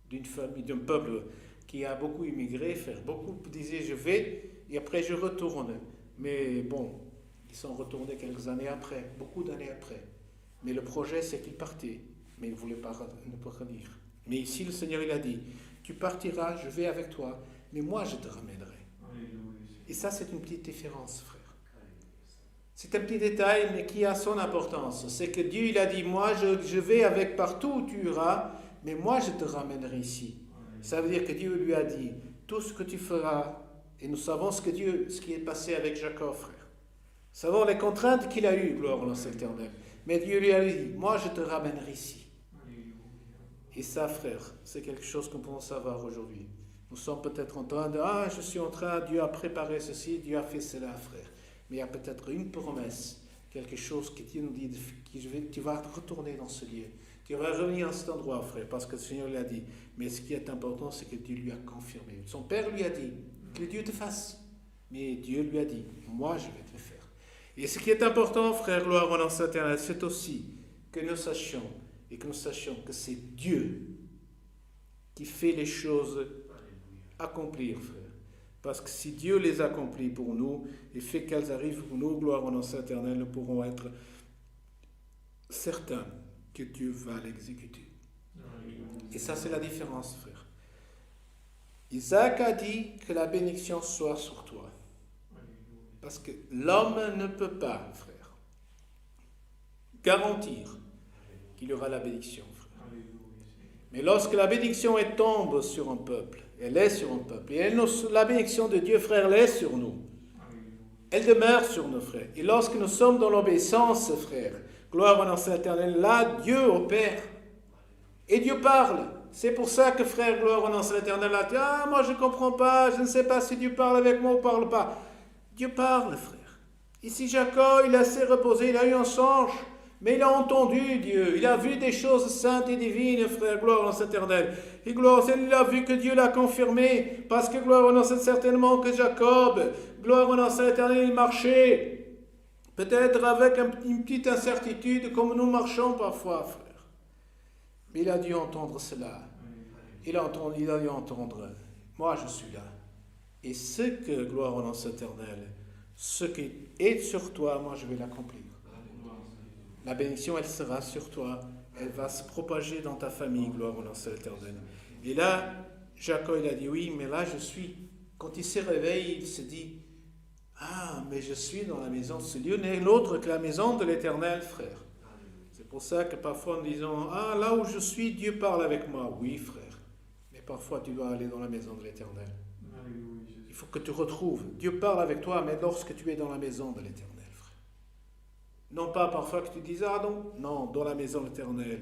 A: d'une famille, d'un peuple qui a beaucoup immigré, frère. Beaucoup disaient je vais et après je retourne. Mais bon, ils sont retournés quelques années après, beaucoup d'années après. Mais le projet c'est qu'ils partaient, mais ils ne voulaient pas revenir. Mais ici le Seigneur il a dit, tu partiras, je vais avec toi, mais moi je te ramènerai. Et ça c'est une petite différence, frère. C'est un petit détail, mais qui a son importance. C'est que Dieu il a dit, moi je vais avec partout où tu iras, mais moi je te ramènerai ici. Ça veut dire que Dieu lui a dit, tout ce que tu feras, et nous savons ce qui est passé avec Jacob, frère. Nous savons les contraintes qu'il a eues, gloire au nom éternel. Mais Dieu lui a dit, moi je te ramènerai ici. Et ça, frère, c'est quelque chose que nous pouvons savoir aujourd'hui. Nous sommes peut-être en train de, Dieu a préparé ceci, Dieu a fait cela, frère. Mais il y a peut-être une promesse, quelque chose qui Dieu nous dit, tu vas retourner dans ce lieu. Tu vas revenir à cet endroit, frère, parce que le Seigneur l'a dit. Mais ce qui est important, c'est que Dieu lui a confirmé. Son père lui a dit, que Dieu te fasse. Mais Dieu lui a dit, moi je vais te le faire. Et ce qui est important, frère, gloire au nom éternel, c'est aussi que nous sachions que c'est Dieu qui fait les choses accomplir, frère. Parce que si Dieu les accomplit pour nous et fait qu'elles arrivent pour nous, gloire au nom éternel, nous pourrons être certains que Dieu va l'exécuter. Et ça, c'est la différence, frère. Isaac a dit que la bénédiction soit sur toi. Parce que l'homme ne peut pas, frère, garantir qu'il y aura la bénédiction, frère. Mais lorsque la bénédiction tombe sur un peuple, elle est sur un peuple, et la bénédiction de Dieu, frère, elle est sur nous. Elle demeure sur nos frères. Et lorsque nous sommes dans l'obéissance, frère, gloire au nom éternel, là, Dieu opère. Et Dieu parle. C'est pour ça que, frère, gloire au nom éternel, a dit, moi je ne comprends pas, je ne sais pas si Dieu parle avec moi ou parle pas. Dieu parle, frère. Ici, Jacob, il a s'est reposé, il a eu un songe, mais il a entendu Dieu. Il a vu des choses saintes et divines, frère, gloire au nom éternel. Et gloire au nom, il a vu que Dieu l'a confirmé, parce que gloire au nom, c'est certainement que Jacob, gloire au nom éternel, il marchait, peut-être avec une petite incertitude, comme nous marchons parfois, frère. Mais il a dû entendre cela. Il a dû entendre, moi je suis là. Et ce que, gloire au nom éternel, ce qui est sur toi, moi je vais l'accomplir. La bénédiction, elle sera sur toi. Elle va se propager dans ta famille, gloire au nom éternel. Et là, Jacob, il a dit, oui, mais là je suis. Quand il s'est réveillé, il se dit, mais je suis dans la maison. Ce lieu n'est l'autre que la maison de l'Éternel, frère. C'est pour ça que parfois nous disons, là où je suis, Dieu parle avec moi. Oui, frère. Mais parfois tu dois aller dans la maison de l'Éternel. Il faut que tu retrouves. Dieu parle avec toi, mais lorsque tu es dans la maison de l'Éternel, frère. Non pas parfois que tu dises, non, dans la maison de l'Éternel.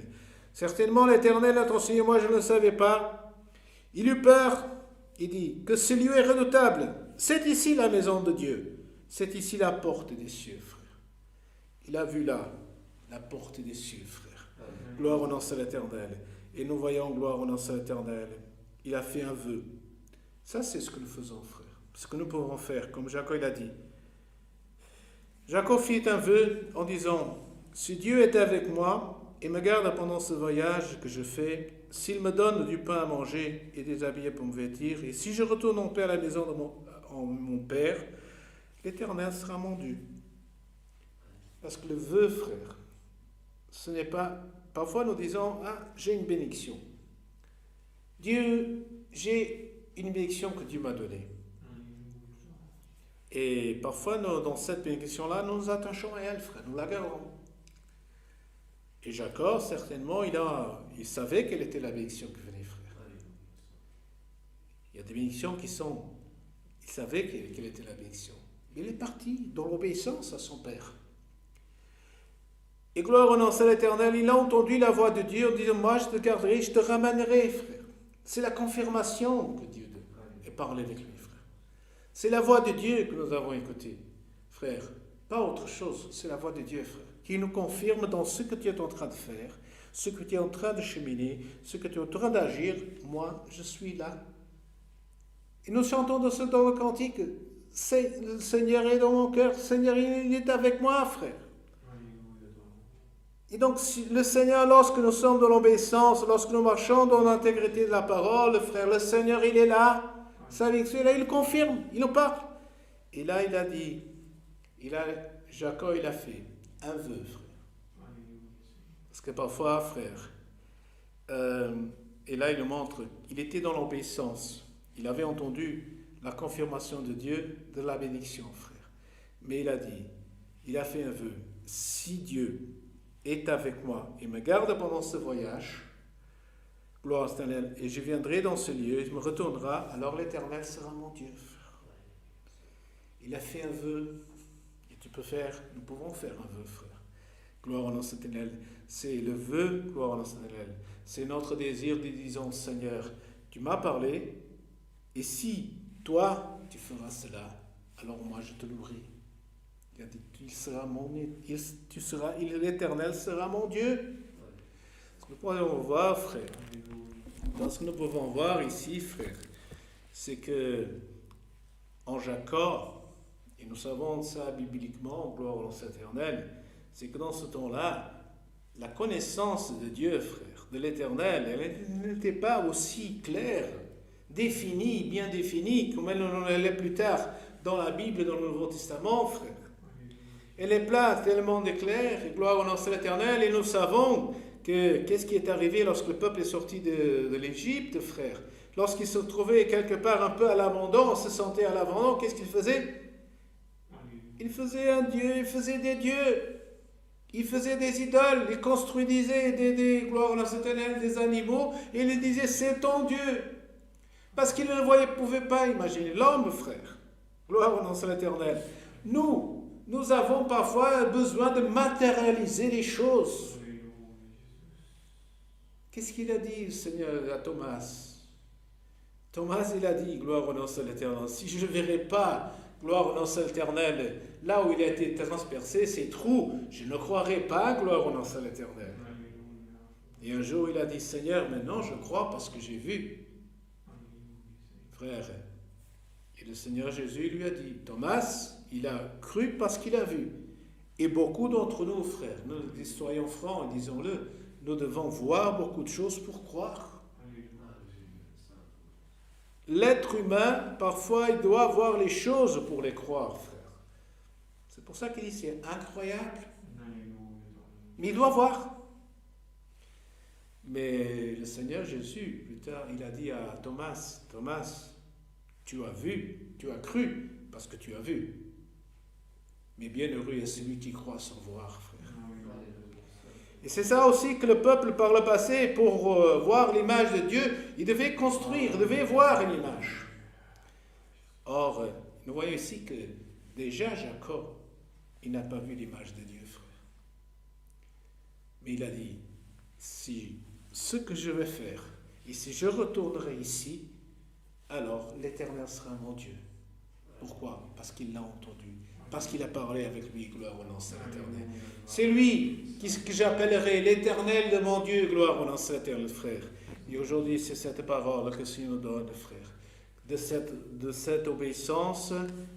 A: Certainement l'Éternel a enseigné, moi je ne le savais pas. Il eut peur. Il dit que ce lieu est redoutable. C'est ici la maison de Dieu. C'est ici la porte des cieux, frère. Il a vu là la porte des cieux, frère. Gloire au nom de l'Éternel. Et nous voyons, gloire au nom de l'Éternel. Il a fait un vœu. Ça, c'est ce que nous faisons, frère. Ce que nous pouvons faire, comme Jacob l'a dit. Jacob fit un vœu en disant, si Dieu est avec moi et me garde pendant ce voyage que je fais, s'il me donne du pain à manger et des habits pour me vêtir, et si je retourne en paix à la maison de mon père, l'Éternel sera mon Dieu. Parce que le vœu, frère, ce n'est pas... Parfois nous disons, j'ai une bénédiction. J'ai une bénédiction que Dieu m'a donnée. Et parfois, dans cette bénédiction-là, nous nous attachons à elle, frère, nous la gardons. Et Jacob, certainement, il savait quelle était la bénédiction qui venait, frère. Il y a des bénédictions il savait quelle était la bénédiction. Il est parti dans l'obéissance à son père. Et gloire au nom de l'Éternel, il a entendu la voix de Dieu en disant, moi je te garderai, je te ramènerai, frère. C'est la confirmation que Dieu ait parlé avec lui, frère. C'est la voix de Dieu que nous avons écoutée, frère. Pas autre chose, c'est la voix de Dieu, frère, qui nous confirme dans ce que tu es en train de faire, ce que tu es en train de cheminer, ce que tu es en train d'agir, moi, je suis là. Et nous chantons dans le cantique, le Seigneur est dans mon cœur, le Seigneur il est avec moi, frère. Et donc, le Seigneur, lorsque nous sommes dans l'obéissance, lorsque nous marchons dans l'intégrité de la parole, frère, le Seigneur, il est là. Ça, là, il confirme, il nous parle. Et là, il a dit, Jacob, il a fait un vœu, frère. Parce que parfois, frère, et là, il nous montre, il était dans l'obéissance. Il avait entendu la confirmation de Dieu, de la bénédiction, frère. Mais il a dit, il a fait un vœu. Si Dieu est avec moi et me garde pendant ce voyage, gloire à l'Éternel, et je viendrai dans ce lieu, il me retournera, alors l'Éternel sera mon Dieu. Il a fait un vœu, et nous pouvons faire un vœu, frère. Gloire à notre Éternel. C'est le vœu, gloire à notre Éternel. C'est notre désir de disons, Seigneur, tu m'as parlé, et si toi, tu feras cela, alors moi je te louerai. Il a dit, l'Éternel sera mon Dieu. Ce que nous pouvons voir, frère, ce que nous pouvons voir ici, frère, c'est que en Jacob, et nous savons ça bibliquement, gloire à l'Éternel, c'est que dans ce temps-là, la connaissance de Dieu, frère, de l'Éternel, elle n'était pas aussi claire, définie, bien définie, comme elle est plus tard dans la Bible, dans le Nouveau Testament, frère. Elle est plate, tellement claire, et gloire à l'Éternel, et nous savons qu'est-ce qui est arrivé lorsque le peuple est sorti de l'Égypte, frère. Lorsqu'il se trouvait quelque part un peu à l'abandon, on se sentait à l'abandon, qu'est-ce qu'il faisait? Il faisait un Dieu, il faisait des dieux, il faisait des idoles, il construisait des gloires à l'Éternel, des animaux, et il disait, c'est ton Dieu. Parce qu'il ne pouvait pas imaginer l'homme, frère. Gloire à l'Éternel. Nous avons parfois besoin de matérialiser les choses. Qu'est-ce qu'il a dit, le Seigneur, à Thomas? Thomas, il a dit, gloire au nom de l'Éternel, si je ne verrai pas, gloire au nom de l'Éternel, là où il a été transpercé, ces trous, je ne croirai pas, gloire au nom de l'Éternel. Et un jour, il a dit, Seigneur, maintenant je crois parce que j'ai vu. Frère, et le Seigneur Jésus lui a dit, Thomas, il a cru parce qu'il a vu. Et beaucoup d'entre nous, frères, nous soyons francs et disons-le, nous devons voir beaucoup de choses pour croire. L'être humain, parfois, il doit voir les choses pour les croire, frère. C'est pour ça qu'il dit, c'est incroyable. Mais il doit voir. Mais le Seigneur Jésus, plus tard, il a dit à Thomas, Thomas, tu as vu, tu as cru, parce que tu as vu. Mais bienheureux est celui qui croit sans voir, frère. Et c'est ça aussi que le peuple, par le passé, pour voir l'image de Dieu, il devait construire, il devait voir une image. Or, nous voyons ici que déjà Jacob, il n'a pas vu l'image de Dieu, frère. Mais il a dit, si ce que je vais faire, et si je retournerai ici, alors l'Éternel sera mon Dieu. Pourquoi? Parce qu'il l'a entendu. Parce qu'il a parlé avec lui, gloire au nom de l'Éternel. C'est lui que j'appellerai l'Éternel de mon Dieu, gloire au nom de l'Éternel, frère. Et aujourd'hui, c'est cette parole que le Seigneur nous donne, frère. De cette obéissance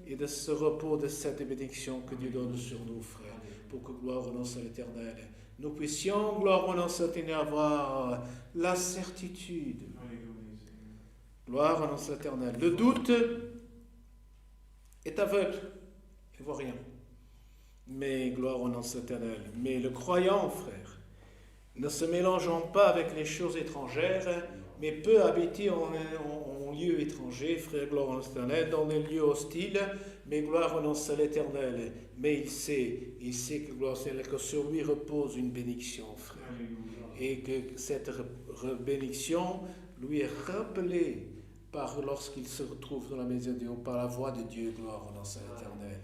A: et de ce repos, de cette bénédiction que Dieu donne sur nous, frère. Pour que, gloire au nom de l'Éternel, nous puissions, gloire au nom de l'Éternel, avoir la certitude. Gloire au nom de l'Éternel. Le doute est aveugle. Il ne voit rien. Mais gloire au nom de l'Éternel. Mais le croyant, frère, ne se mélangeons pas avec les choses étrangères, mais peut habiter en lieu étranger, frère, gloire au nom de l'Éternel, dans des lieux hostiles, mais gloire au nom de l'Éternel. Mais il sait que, gloire au Seigneur, que sur lui repose une bénédiction, frère. Et que cette bénédiction lui est rappelée lorsqu'il se retrouve dans la maison de Dieu, par la voix de Dieu, gloire au nom de l'Éternel.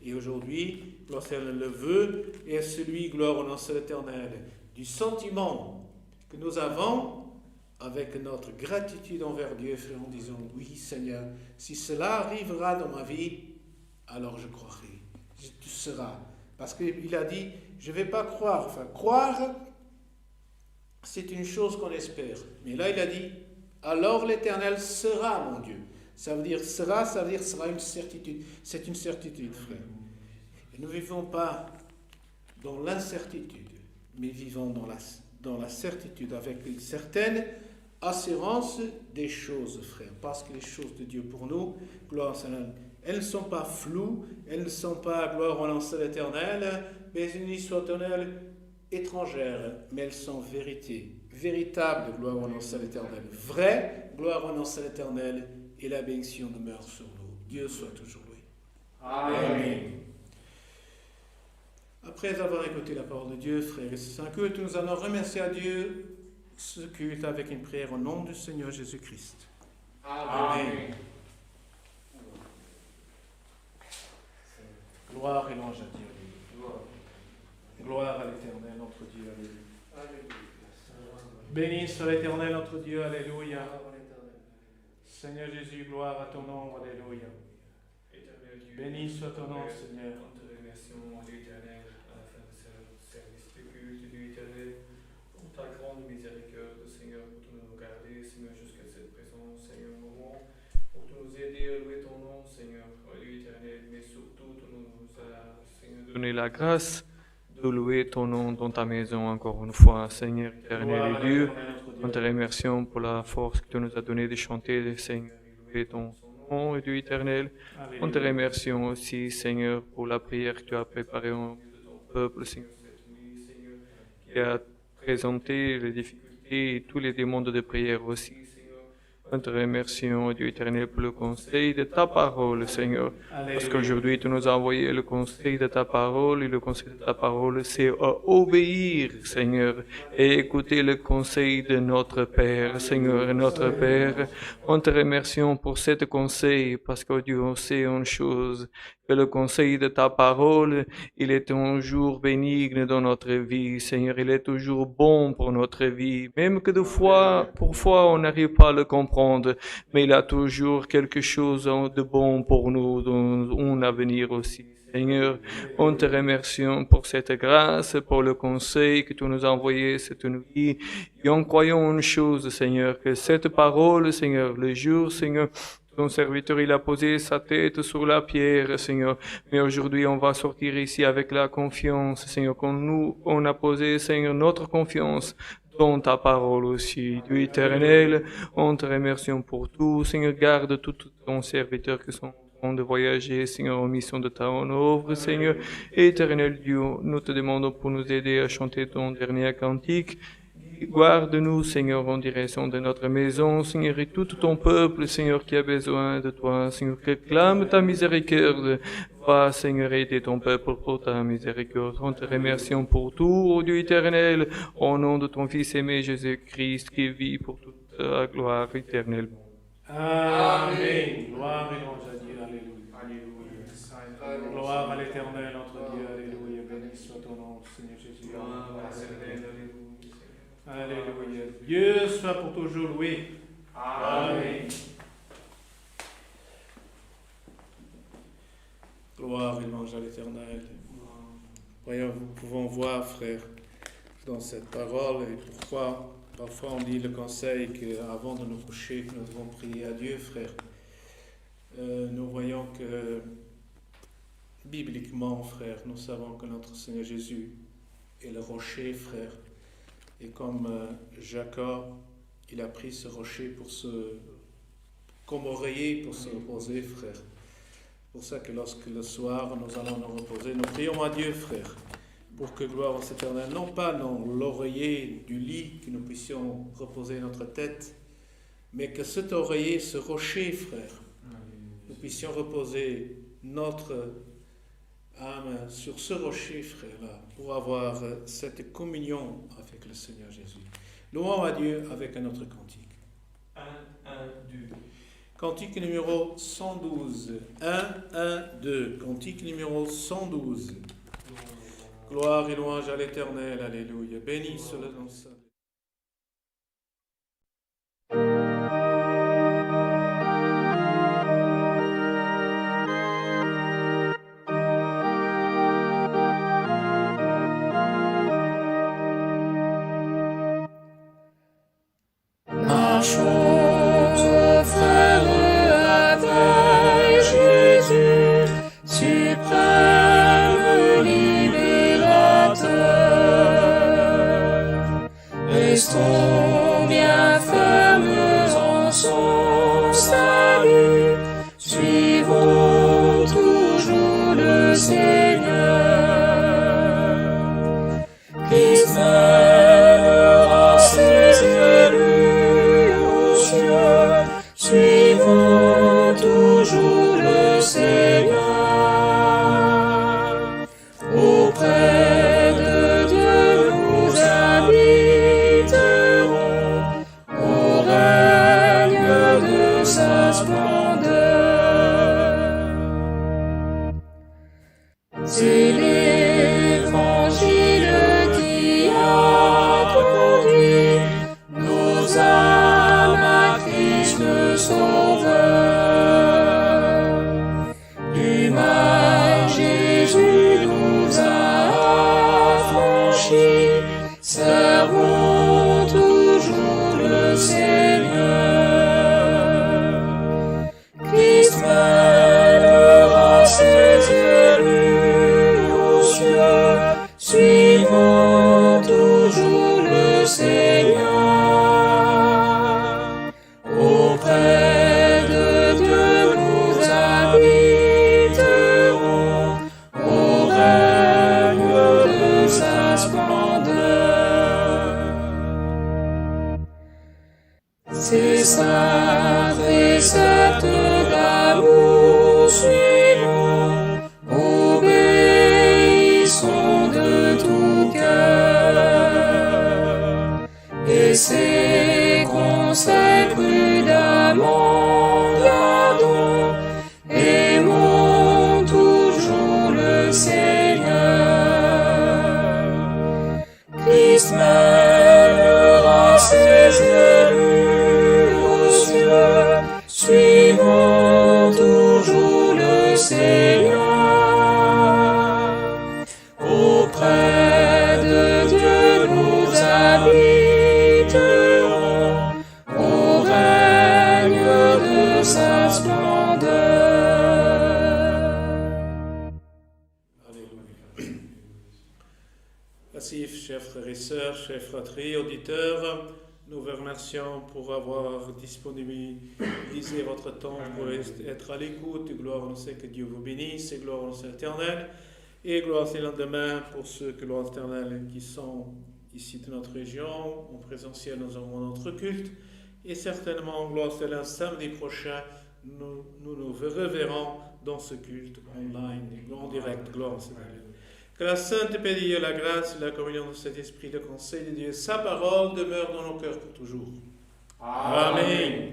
A: Et aujourd'hui, gloire au Seigneur, le vœu est celui, gloire au nom de l'Éternel, du sentiment que nous avons avec notre gratitude envers Dieu, frère, en disant, oui Seigneur, si cela arrivera dans ma vie, alors je croirai, tu seras. Parce qu'il a dit, je ne vais pas croire, enfin croire, c'est une chose qu'on espère. Mais là, il a dit, alors l'Éternel sera mon Dieu. Ça veut dire sera une certitude. C'est une certitude, frère. Et nous ne vivons pas dans l'incertitude, mais vivons dans la certitude, avec une certaine assurance des choses, frère. Parce que les choses de Dieu pour nous, gloire à Seigneur, elles ne sont pas floues, elles ne sont pas gloire au nom de l'Éternel, mais une histoire éternelle étrangère, mais elles sont vérité, véritable, gloire au nom de l'Éternel, vrai, gloire au nom de l'Éternel, et la bénédiction demeure sur nous. Dieu soit toujours loué. Amen. Après avoir écouté la parole de Dieu, frères et sœurs, que nous allons remercier à Dieu ce culte avec une prière au nom du Seigneur Jésus-Christ. Amen. Gloire et louange à Dieu. Gloire à l'Éternel, notre Dieu. Alléluia. Béni soit l'Éternel, notre Dieu. Alléluia. Seigneur Jésus, gloire à ton nom. Alléluia. Béni soit ton nom, Seigneur.
B: On te remercie, à l'Éternel, à la fin de ce service de culte de l'Éternel, pour ta grande miséricorde, Seigneur, pour nous garder, Seigneur, jusqu'à cette présence, Seigneur, moment, pour nous aider à louer ton nom, Seigneur, l'Éternel, mais surtout, tu nous as, Seigneur, donné la grâce de louer ton nom dans ta maison encore une fois, Seigneur, éternel et Dieu. On te remercie pour la force que tu nous as donnée de chanter, Seigneur, et louer ton nom, Dieu éternel. On te remercie aussi, Seigneur, pour la prière que tu as préparée au milieu de ton peuple, Seigneur, cette nuit, Seigneur, qui a présenté les difficultés et tous les demandes de prière aussi, Seigneur. On te remercie, Dieu éternel, pour le conseil de ta parole, Seigneur. Parce qu'aujourd'hui, tu nous as envoyé le conseil de ta parole, et le conseil de ta parole, c'est obéir, Seigneur, et écouter le conseil de notre Père, Seigneur, notre Père. On te remercie pour ce conseil, parce que Dieu, on sait une chose, que le conseil de ta parole, il est toujours bénigne dans notre vie, Seigneur, il est toujours bon pour notre vie, même que parfois, on n'arrive pas à le comprendre, mais il a toujours quelque chose de bon pour nous dans un avenir aussi. Seigneur, on te remercie pour cette grâce, pour le conseil que tu nous as envoyé cette nuit. Et en croyant une chose, Seigneur, que cette parole, Seigneur, le jour, Seigneur, ton serviteur, il a posé sa tête sur la pierre, Seigneur. Mais aujourd'hui, on va sortir ici avec la confiance, Seigneur, on a posé, Seigneur, notre confiance dans ta parole aussi. Dieu éternel, on te remercie pour tout. Seigneur, garde tous ton serviteurs qui sont de voyager, Seigneur, en mission de ta œuvre, Seigneur. Éternel Dieu, nous te demandons pour nous aider à chanter ton dernier cantique. Garde-nous, Seigneur, en direction de notre maison, Seigneur, et tout ton peuple, Seigneur, qui a besoin de toi, Seigneur, que clame ta miséricorde. Va, Seigneur, aider ton peuple pour ta miséricorde. On te remercie pour tout, ô Dieu éternel, au nom de ton Fils aimé Jésus-Christ, qui vit pour toute la gloire éternelle.
A: Amen. Gloire et louange à Dieu. Alléluia. Gloire à l'Éternel, notre Dieu. Alléluia. Béni soit ton nom, Seigneur Jésus. Alléluia. Dieu soit pour toujours loué. Amen. Gloire et louange à l'Éternel. Voyons, nous pouvons voir, frère, dans cette parole, et pourquoi parfois on dit le conseil qu'avant de nous coucher, que nous devons prier à Dieu, frère. Nous voyons que, bibliquement, frère, nous savons que notre Seigneur Jésus est le rocher, frère. Et comme Jacob, il a pris ce rocher comme oreiller pour se reposer, frère. C'est pour ça que lorsque le soir, nous allons nous reposer, nous prions à Dieu, frère, pour que gloire à l'Éternel, non pas dans l'oreiller du lit, que nous puissions reposer notre tête, mais que cet oreiller, ce rocher, frère, nous puissions reposer notre âme sur ce rocher, frère-là, pour avoir cette communion avec le Seigneur Jésus. Louons à Dieu avec un autre cantique. 1, 2. Cantique numéro 112. 1, 2. Cantique numéro 112. Gloire et louange à l'Éternel. Alléluia. Béni soit le nom de Saint.
C: salut, suivons toujours le Seigneur. Christ mènera ses élus aux cieux, suivons toujours le Seigneur. Auprès de Dieu nous habiterons, au règne de sa splendeur. C'est l'Évangile qui a conduit nos âmes à Christ le Sauveur. L'image Jésus nous a affranchis, servons toujours le Seigneur. Christ mènera ses élus aux cieux, suivons toujours le Seigneur. Auprès de Dieu nous habiterons, au règne de sa splendeur. Ces saints préceptes d'amour suivons, obéissons de tout cœur, et ces conseils prudemment gardons, aimons toujours le Seigneur. Christ mènera ses élus aux cieux, suivons toujours le Seigneur. Auprès de Dieu nous habiterons, au règne de sa splendeur.
A: Alléluia. Ainsi, chers frères et sœurs, chers fratries, auditeurs, nous vous remercions pour avoir disponibilisé votre temps pour être à l'écoute. Gloire, on sait que Dieu vous bénisse, et gloire au Seigneur éternel. Et gloire au lendemain pour ceux que gloire éternelle qui sont ici de notre région. En présentiel, nous avons notre culte. Et certainement, gloire céleste, samedi prochain, nous nous reverrons dans ce culte online, en direct. Gloire au Seigneur. Que la Sainte Paix de Dieu, la grâce et la communion de cet Esprit, le conseil de Dieu, sa parole demeure dans nos cœurs pour toujours. Amen.